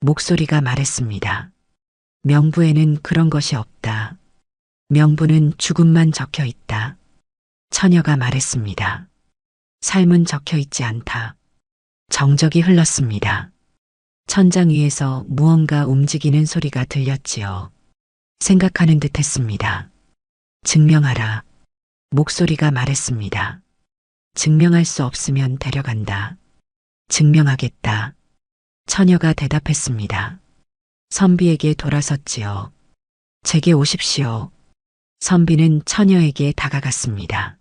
목소리가 말했습니다. 명부에는 그런 것이 없다. 명부는 죽음만 적혀 있다. 처녀가 말했습니다. 삶은 적혀 있지 않다. 정적이 흘렀습니다. 천장 위에서 무언가 움직이는 소리가 들렸지요. 생각하는 듯 했습니다. 증명하라. 목소리가 말했습니다. 증명할 수 없으면 데려간다. 증명하겠다. 처녀가 대답했습니다. 선비에게 돌아섰지요. 제게 오십시오. 선비는 처녀에게 다가갔습니다.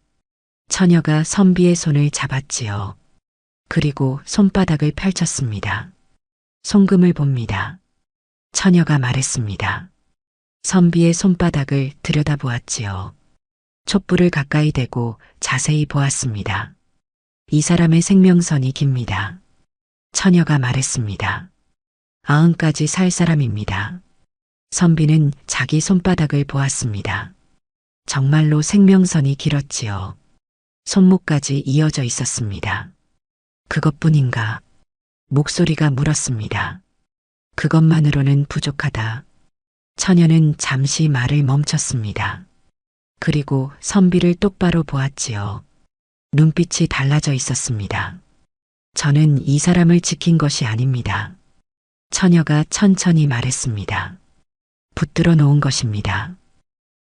처녀가 선비의 손을 잡았지요. 그리고 손바닥을 펼쳤습니다. 송금을 봅니다. 처녀가 말했습니다. 선비의 손바닥을 들여다보았지요. 촛불을 가까이 대고 자세히 보았습니다. 이 사람의 생명선이 깁니다. 처녀가 말했습니다. 90까지 살 사람입니다. 선비는 자기 손바닥을 보았습니다. 정말로 생명선이 길었지요. 손목까지 이어져 있었습니다. 그것뿐인가? 목소리가 물었습니다. 그것만으로는 부족하다. 처녀는 잠시 말을 멈췄습니다. 그리고 선비를 똑바로 보았지요. 눈빛이 달라져 있었습니다. 저는 이 사람을 지킨 것이 아닙니다. 처녀가 천천히 말했습니다. 붙들어 놓은 것입니다.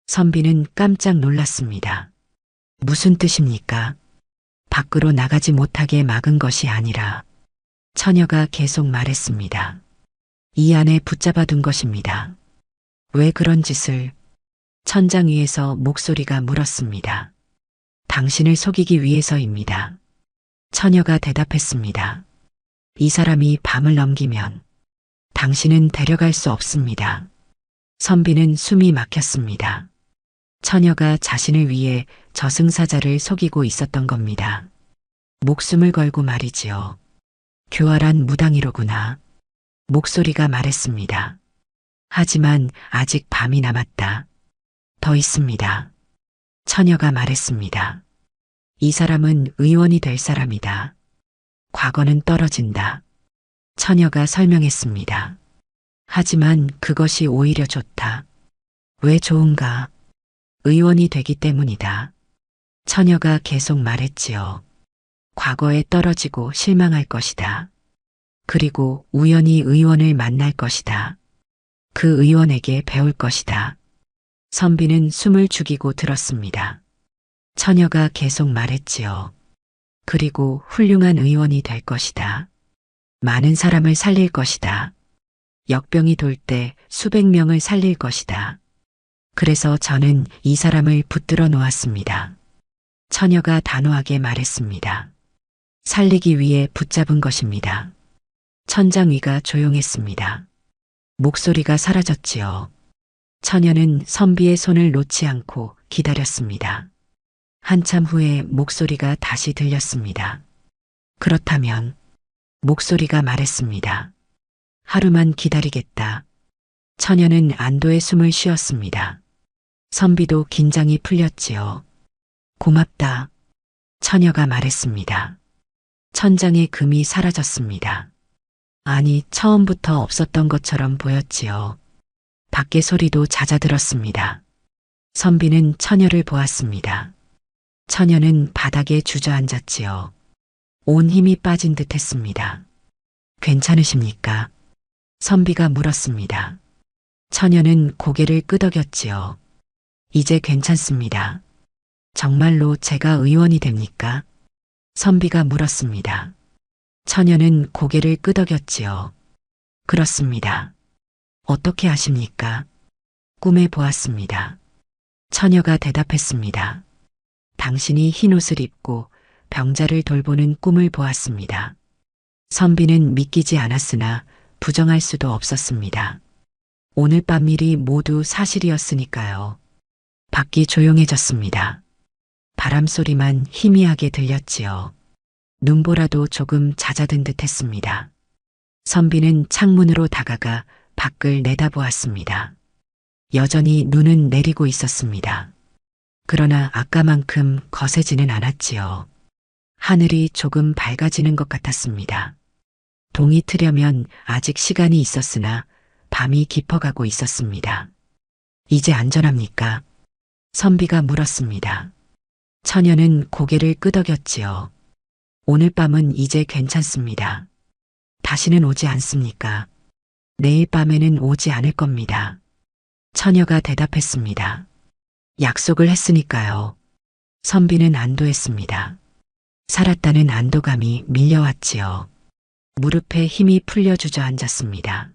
선비는 깜짝 놀랐습니다. 무슨 뜻입니까? 밖으로 나가지 못하게 막은 것이 아니라 처녀가 계속 말했습니다. 이 안에 붙잡아 둔 것입니다. 왜 그런 짓을? 천장 위에서 목소리가 물었습니다. 당신을 속이기 위해서입니다. 처녀가 대답했습니다. 이 사람이 밤을 넘기면 당신은 데려갈 수 없습니다. 선비는 숨이 막혔습니다. 처녀가 자신을 위해 저승사자를 속이고 있었던 겁니다. 목숨을 걸고 말이지요. 교활한 무당이로구나. 목소리가 말했습니다. 하지만 아직 밤이 남았다. 더 있습니다. 처녀가 말했습니다. 이 사람은 의원이 될 사람이다. 과거는 떨어진다. 처녀가 설명했습니다. 하지만 그것이 오히려 좋다. 왜 좋은가? 의원이 되기 때문이다. 처녀가 계속 말했지요. 과거에 떨어지고 실망할 것이다. 그리고 우연히 의원을 만날 것이다. 그 의원에게 배울 것이다. 선비는 숨을 죽이고 들었습니다. 처녀가 계속 말했지요. 그리고 훌륭한 의원이 될 것이다. 많은 사람을 살릴 것이다. 역병이 돌 때 수백 명을 살릴 것이다. 그래서 저는 이 사람을 붙들어 놓았습니다. 처녀가 단호하게 말했습니다. 살리기 위해 붙잡은 것입니다. 천장 위가 조용했습니다. 목소리가 사라졌지요. 처녀는 선비의 손을 놓지 않고 기다렸습니다. 한참 후에 목소리가 다시 들렸습니다. 그렇다면 목소리가 말했습니다. 하루만 기다리겠다. 처녀는 안도의 숨을 쉬었습니다. 선비도 긴장이 풀렸지요. 고맙다. 처녀가 말했습니다. 천장의 금이 사라졌습니다. 아니, 처음부터 없었던 것처럼 보였지요. 밖의 소리도 잦아들었습니다. 선비는 처녀를 보았습니다. 처녀는 바닥에 주저앉았지요. 온 힘이 빠진 듯 했습니다. 괜찮으십니까? 선비가 물었습니다. 처녀는 고개를 끄덕였지요. 이제 괜찮습니다. 정말로 제가 의원이 됩니까? 선비가 물었습니다. 처녀는 고개를 끄덕였지요. 그렇습니다. 어떻게 아십니까? 꿈에 보았습니다. 처녀가 대답했습니다. 당신이 흰옷을 입고 병자를 돌보는 꿈을 보았습니다. 선비는 믿기지 않았으나 부정할 수도 없었습니다. 오늘 밤 일이 모두 사실이었으니까요. 밖이 조용해졌습니다. 바람 소리만 희미하게 들렸지요. 눈보라도 조금 잦아든 듯 했습니다. 선비는 창문으로 다가가 밖을 내다보았습니다. 여전히 눈은 내리고 있었습니다. 그러나 아까만큼 거세지는 않았지요. 하늘이 조금 밝아지는 것 같았습니다. 동이 트려면 아직 시간이 있었으나 밤이 깊어가고 있었습니다. 이제 안전합니까? 선비가 물었습니다. 처녀는 고개를 끄덕였지요. 오늘 밤은 이제 괜찮습니다. 다시는 오지 않습니까? 내일 밤에는 오지 않을 겁니다. 처녀가 대답했습니다. 약속을 했으니까요. 선비는 안도했습니다. 살았다는 안도감이 밀려왔지요. 무릎에 힘이 풀려 주저앉았습니다.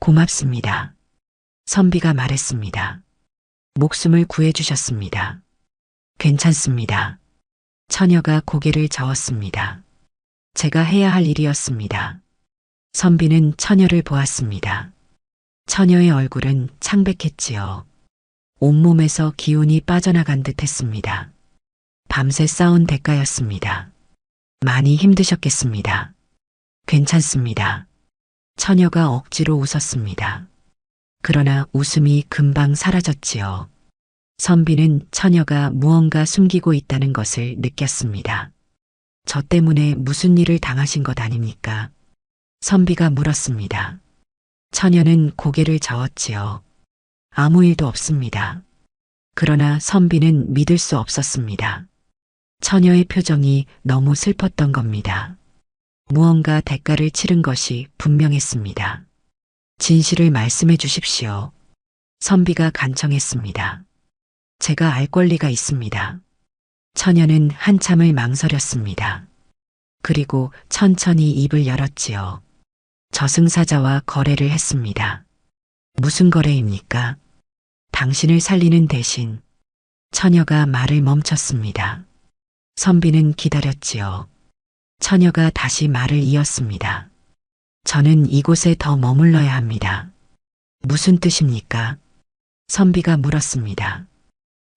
고맙습니다. 선비가 말했습니다. 목숨을 구해주셨습니다. 괜찮습니다. 처녀가 고개를 저었습니다. 제가 해야 할 일이었습니다. 선비는 처녀를 보았습니다. 처녀의 얼굴은 창백했지요. 온몸에서 기운이 빠져나간 듯 했습니다. 밤새 싸운 대가였습니다. 많이 힘드셨겠습니다. 괜찮습니다. 처녀가 억지로 웃었습니다. 그러나 웃음이 금방 사라졌지요. 선비는 처녀가 무언가 숨기고 있다는 것을 느꼈습니다. 저 때문에 무슨 일을 당하신 것 아닙니까? 선비가 물었습니다. 처녀는 고개를 저었지요. 아무 일도 없습니다. 그러나 선비는 믿을 수 없었습니다. 처녀의 표정이 너무 슬펐던 겁니다. 무언가 대가를 치른 것이 분명했습니다. 진실을 말씀해 주십시오. 선비가 간청했습니다. 제가 알 권리가 있습니다. 처녀는 한참을 망설였습니다. 그리고 천천히 입을 열었지요. 저승사자와 거래를 했습니다. 무슨 거래입니까? 당신을 살리는 대신. 처녀가 말을 멈췄습니다. 선비는 기다렸지요. 처녀가 다시 말을 이었습니다. 저는 이곳에 더 머물러야 합니다. 무슨 뜻입니까? 선비가 물었습니다.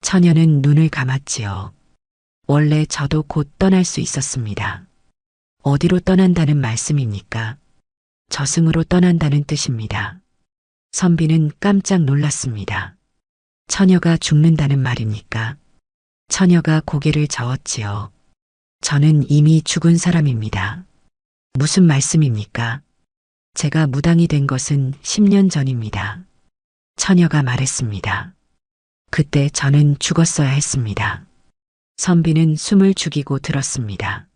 처녀는 눈을 감았지요. 원래 저도 곧 떠날 수 있었습니다. 어디로 떠난다는 말씀입니까? 저승으로 떠난다는 뜻입니다. 선비는 깜짝 놀랐습니다. 처녀가 죽는다는 말입니까? 처녀가 고개를 저었지요. 저는 이미 죽은 사람입니다. 무슨 말씀입니까? 제가 무당이 된 것은 10년 전입니다. 처녀가 말했습니다. 그때 저는 죽었어야 했습니다. 선비는 숨을 죽이고 들었습니다.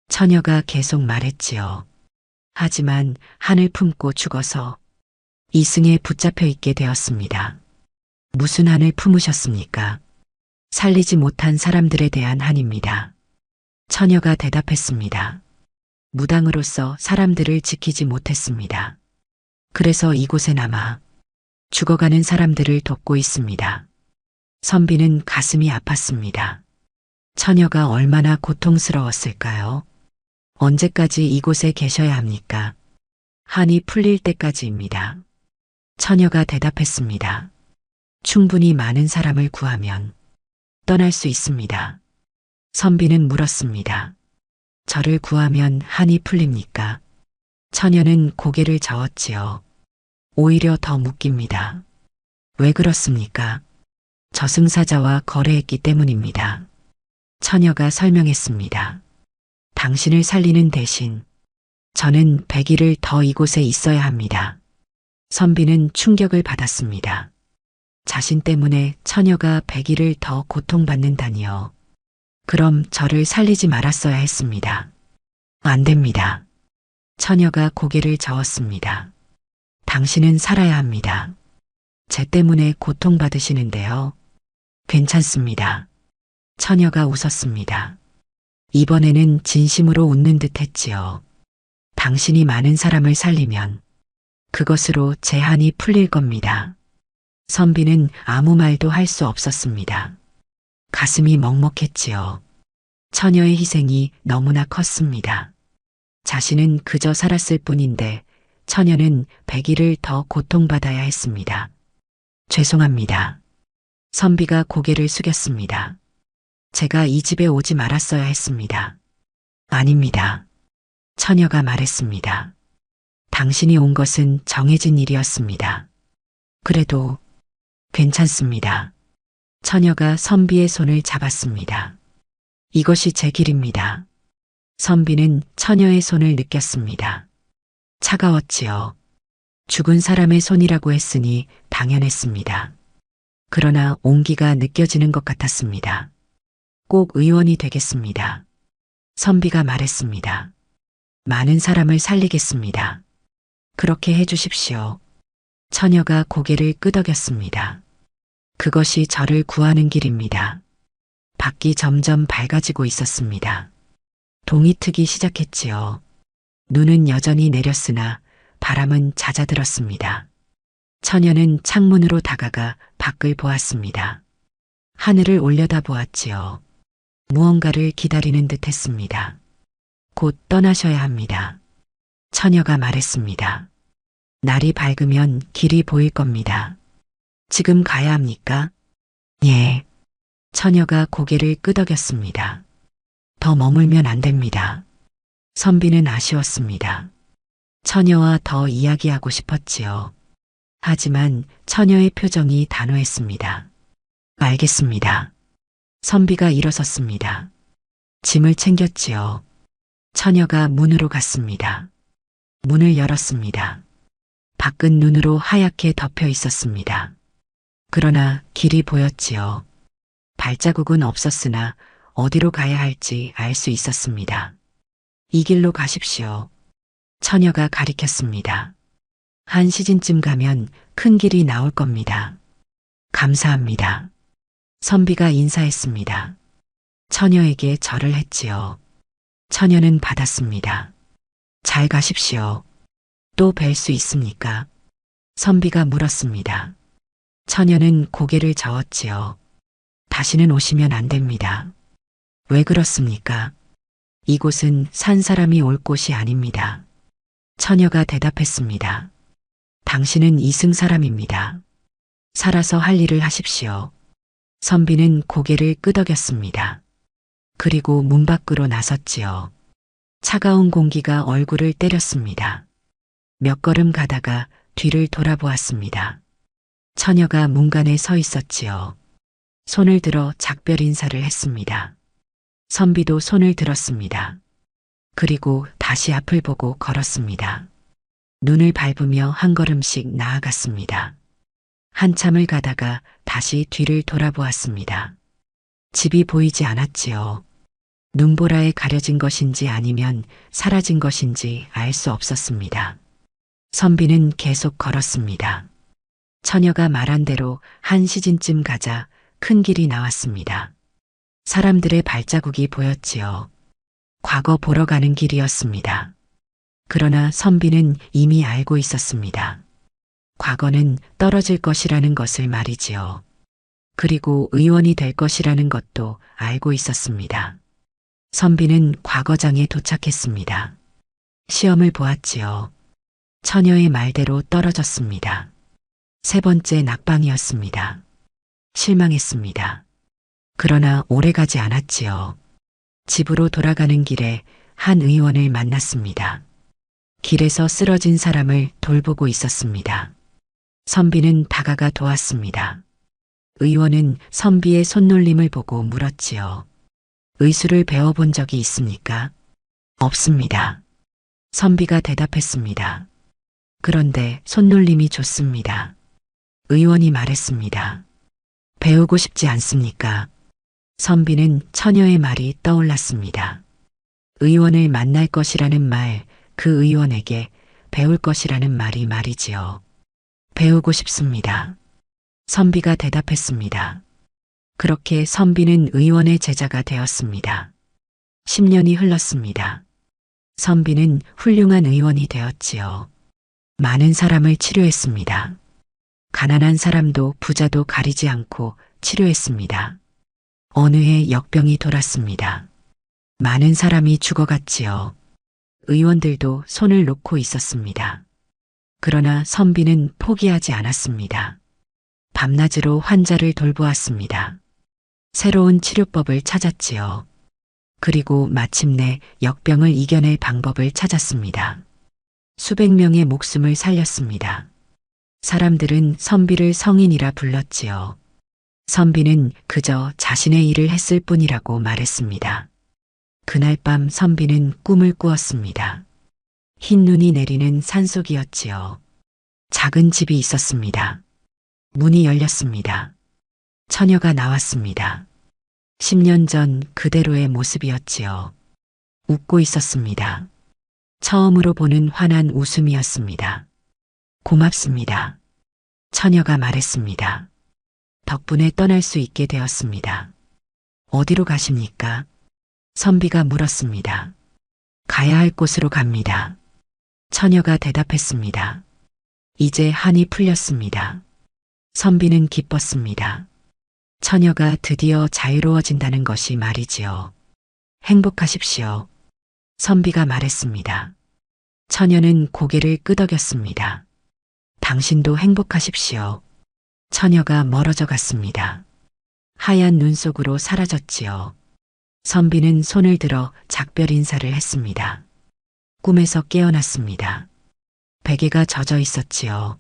처녀가 계속 말했지요. 하지만 한을 품고 죽어서 이승에 붙잡혀 있게 되었습니다. 무슨 한을 품으셨습니까? 살리지 못한 사람들에 대한 한입니다. 처녀가 대답했습니다. 무당으로서 사람들을 지키지 못했습니다. 그래서 이곳에 남아 죽어가는 사람들을 돕고 있습니다. 선비는 가슴이 아팠습니다. 처녀가 얼마나 고통스러웠을까요? 언제까지 이곳에 계셔야 합니까? 한이 풀릴 때까지입니다. 처녀가 대답했습니다. 충분히 많은 사람을 구하면 떠날 수 있습니다. 선비는 물었습니다. 저를 구하면 한이 풀립니까? 처녀는 고개를 저었지요. 오히려 더 묶입니다. 왜 그렇습니까? 저승사자와 거래했기 때문입니다. 처녀가 설명했습니다. 당신을 살리는 대신 저는 100일을 더 이곳에 있어야 합니다. 선비는 충격을 받았습니다. 자신 때문에 처녀가 100일을 더 고통받는다니요. 그럼 저를 살리지 말았어야 했습니다. 안 됩니다. 처녀가 고개를 저었습니다. 당신은 살아야 합니다. 제 때문에 고통받으시는데요. 괜찮습니다. 처녀가 웃었습니다. 이번에는 진심으로 웃는 듯 했지요. 당신이 많은 사람을 살리면 그것으로 제 한이 풀릴 겁니다. 선비는 아무 말도 할 수 없었습니다. 가슴이 먹먹했지요. 처녀의 희생이 너무나 컸습니다. 자신은 그저 살았을 뿐인데 처녀는 100일을 더 고통받아야 했습니다. 죄송합니다. 선비가 고개를 숙였습니다. 제가 이 집에 오지 말았어야 했습니다. 아닙니다. 처녀가 말했습니다. 당신이 온 것은 정해진 일이었습니다. 그래도 괜찮습니다. 처녀가 선비의 손을 잡았습니다. 이것이 제 길입니다. 선비는 처녀의 손을 느꼈습니다. 차가웠지요. 죽은 사람의 손이라고 했으니 당연했습니다. 그러나 온기가 느껴지는 것 같았습니다. 꼭 의원이 되겠습니다. 선비가 말했습니다. 많은 사람을 살리겠습니다. 그렇게 해주십시오. 처녀가 고개를 끄덕였습니다. 그것이 저를 구하는 길입니다. 밖이 점점 밝아지고 있었습니다. 동이 트기 시작했지요. 눈은 여전히 내렸으나 바람은 잦아들었습니다. 처녀는 창문으로 다가가 밖을 보았습니다. 하늘을 올려다 보았지요. 무언가를 기다리는 듯 했습니다. 곧 떠나셔야 합니다. 처녀가 말했습니다. 날이 밝으면 길이 보일 겁니다. 지금 가야 합니까? 예. 처녀가 고개를 끄덕였습니다. 더 머물면 안 됩니다. 선비는 아쉬웠습니다. 처녀와 더 이야기하고 싶었지요. 하지만 처녀의 표정이 단호했습니다. 알겠습니다. 선비가 일어섰습니다. 짐을 챙겼지요. 처녀가 문으로 갔습니다. 문을 열었습니다. 밖은 눈으로 하얗게 덮여 있었습니다. 그러나 길이 보였지요. 발자국은 없었으나 어디로 가야 할지 알 수 있었습니다. 이 길로 가십시오. 처녀가 가리켰습니다. 한 시즌쯤 가면 큰 길이 나올 겁니다. 감사합니다. 선비가 인사했습니다. 처녀에게 절을 했지요. 처녀는 받았습니다. 잘 가십시오. 또 뵐 수 있습니까? 선비가 물었습니다. 처녀는 고개를 저었지요. 다시는 오시면 안 됩니다. 왜 그렇습니까? 이곳은 산 사람이 올 곳이 아닙니다. 처녀가 대답했습니다. 당신은 이승 사람입니다. 살아서 할 일을 하십시오. 선비는 고개를 끄덕였습니다. 그리고 문 밖으로 나섰지요. 차가운 공기가 얼굴을 때렸습니다. 몇 걸음 가다가 뒤를 돌아보았습니다. 처녀가 문간에 서 있었지요. 손을 들어 작별 인사를 했습니다. 선비도 손을 들었습니다. 그리고 다시 앞을 보고 걸었습니다. 눈을 밟으며 한 걸음씩 나아갔습니다. 한참을 가다가 다시 뒤를 돌아보았습니다. 집이 보이지 않았지요. 눈보라에 가려진 것인지 아니면 사라진 것인지 알 수 없었습니다. 선비는 계속 걸었습니다. 처녀가 말한 대로 한 시즌쯤 가자 큰 길이 나왔습니다. 사람들의 발자국이 보였지요. 과거 보러 가는 길이었습니다. 그러나 선비는 이미 알고 있었습니다. 과거는 떨어질 것이라는 것을 말이지요. 그리고 의원이 될 것이라는 것도 알고 있었습니다. 선비는 과거장에 도착했습니다. 시험을 보았지요. 처녀의 말대로 떨어졌습니다. 세 번째 낙방이었습니다. 실망했습니다. 그러나 오래가지 않았지요. 집으로 돌아가는 길에 한 의원을 만났습니다. 길에서 쓰러진 사람을 돌보고 있었습니다. 선비는 다가가 도왔습니다. 의원은 선비의 손놀림을 보고 물었지요. 의술을 배워본 적이 있습니까? 없습니다. 선비가 대답했습니다. 그런데 손놀림이 좋습니다. 의원이 말했습니다. 배우고 싶지 않습니까? 선비는 처녀의 말이 떠올랐습니다. 의원을 만날 것이라는 말, 그 의원에게 배울 것이라는 말이 말이지요. 배우고 싶습니다. 선비가 대답했습니다. 그렇게 선비는 의원의 제자가 되었습니다. 10년이 흘렀습니다. 선비는 훌륭한 의원이 되었지요. 많은 사람을 치료했습니다. 가난한 사람도 부자도 가리지 않고 치료했습니다. 어느 해 역병이 돌았습니다. 많은 사람이 죽어갔지요. 의원들도 손을 놓고 있었습니다. 그러나 선비는 포기하지 않았습니다. 밤낮으로 환자를 돌보았습니다. 새로운 치료법을 찾았지요. 그리고 마침내 역병을 이겨낼 방법을 찾았습니다. 수백 명의 목숨을 살렸습니다. 사람들은 선비를 성인이라 불렀지요. 선비는 그저 자신의 일을 했을 뿐이라고 말했습니다. 그날 밤 선비는 꿈을 꾸었습니다. 흰 눈이 내리는 산속이었지요. 작은 집이 있었습니다. 문이 열렸습니다. 처녀가 나왔습니다. 10년 전 그대로의 모습이었지요. 웃고 있었습니다. 처음으로 보는 환한 웃음이었습니다. 고맙습니다. 처녀가 말했습니다. 덕분에 떠날 수 있게 되었습니다. 어디로 가십니까? 선비가 물었습니다. 가야 할 곳으로 갑니다. 처녀가 대답했습니다. 이제 한이 풀렸습니다. 선비는 기뻤습니다. 처녀가 드디어 자유로워진다는 것이 말이지요. 행복하십시오. 선비가 말했습니다. 처녀는 고개를 끄덕였습니다. 당신도 행복하십시오. 처녀가 멀어져 갔습니다. 하얀 눈 속으로 사라졌지요. 선비는 손을 들어 작별 인사를 했습니다. 꿈에서 깨어났습니다. 베개가 젖어 있었지요.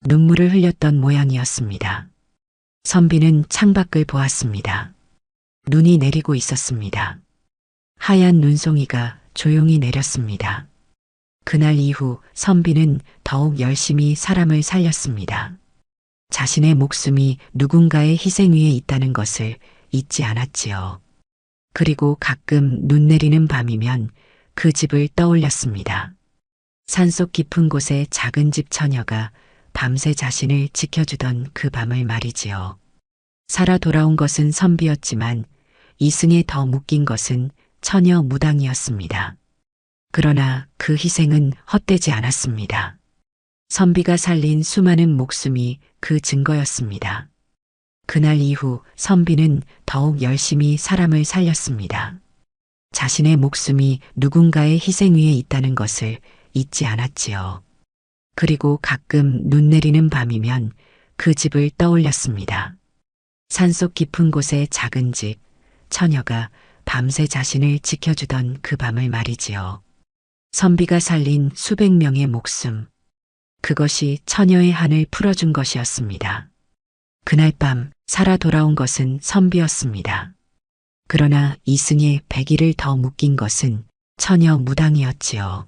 눈물을 흘렸던 모양이었습니다. 선비는 창밖을 보았습니다. 눈이 내리고 있었습니다. 하얀 눈송이가 조용히 내렸습니다. 그날 이후 선비는 더욱 열심히 사람을 살렸습니다. 자신의 목숨이 누군가의 희생 위에 있다는 것을 잊지 않았지요. 그리고 가끔 눈 내리는 밤이면 그 집을 떠올렸습니다. 산속 깊은 곳에 작은 집 처녀가 밤새 자신을 지켜주던 그 밤을 말이지요. 살아 돌아온 것은 선비였지만 이승에 더 묶인 것은 처녀 무당이었습니다. 그러나 그 희생은 헛되지 않았습니다. 선비가 살린 수많은 목숨이 그 증거였습니다. 그날 이후 선비는 더욱 열심히 사람을 살렸습니다. 자신의 목숨이 누군가의 희생 위에 있다는 것을 잊지 않았지요. 그리고 가끔 눈 내리는 밤이면 그 집을 떠올렸습니다. 산속 깊은 곳의 작은 집, 처녀가 밤새 자신을 지켜주던 그 밤을 말이지요. 선비가 살린 수백 명의 목숨, 그것이 처녀의 한을 풀어준 것이었습니다. 그날 밤 살아 돌아온 것은 선비였습니다. 그러나 이승에 100일을 더 묶인 것은 처녀 무당이었지요.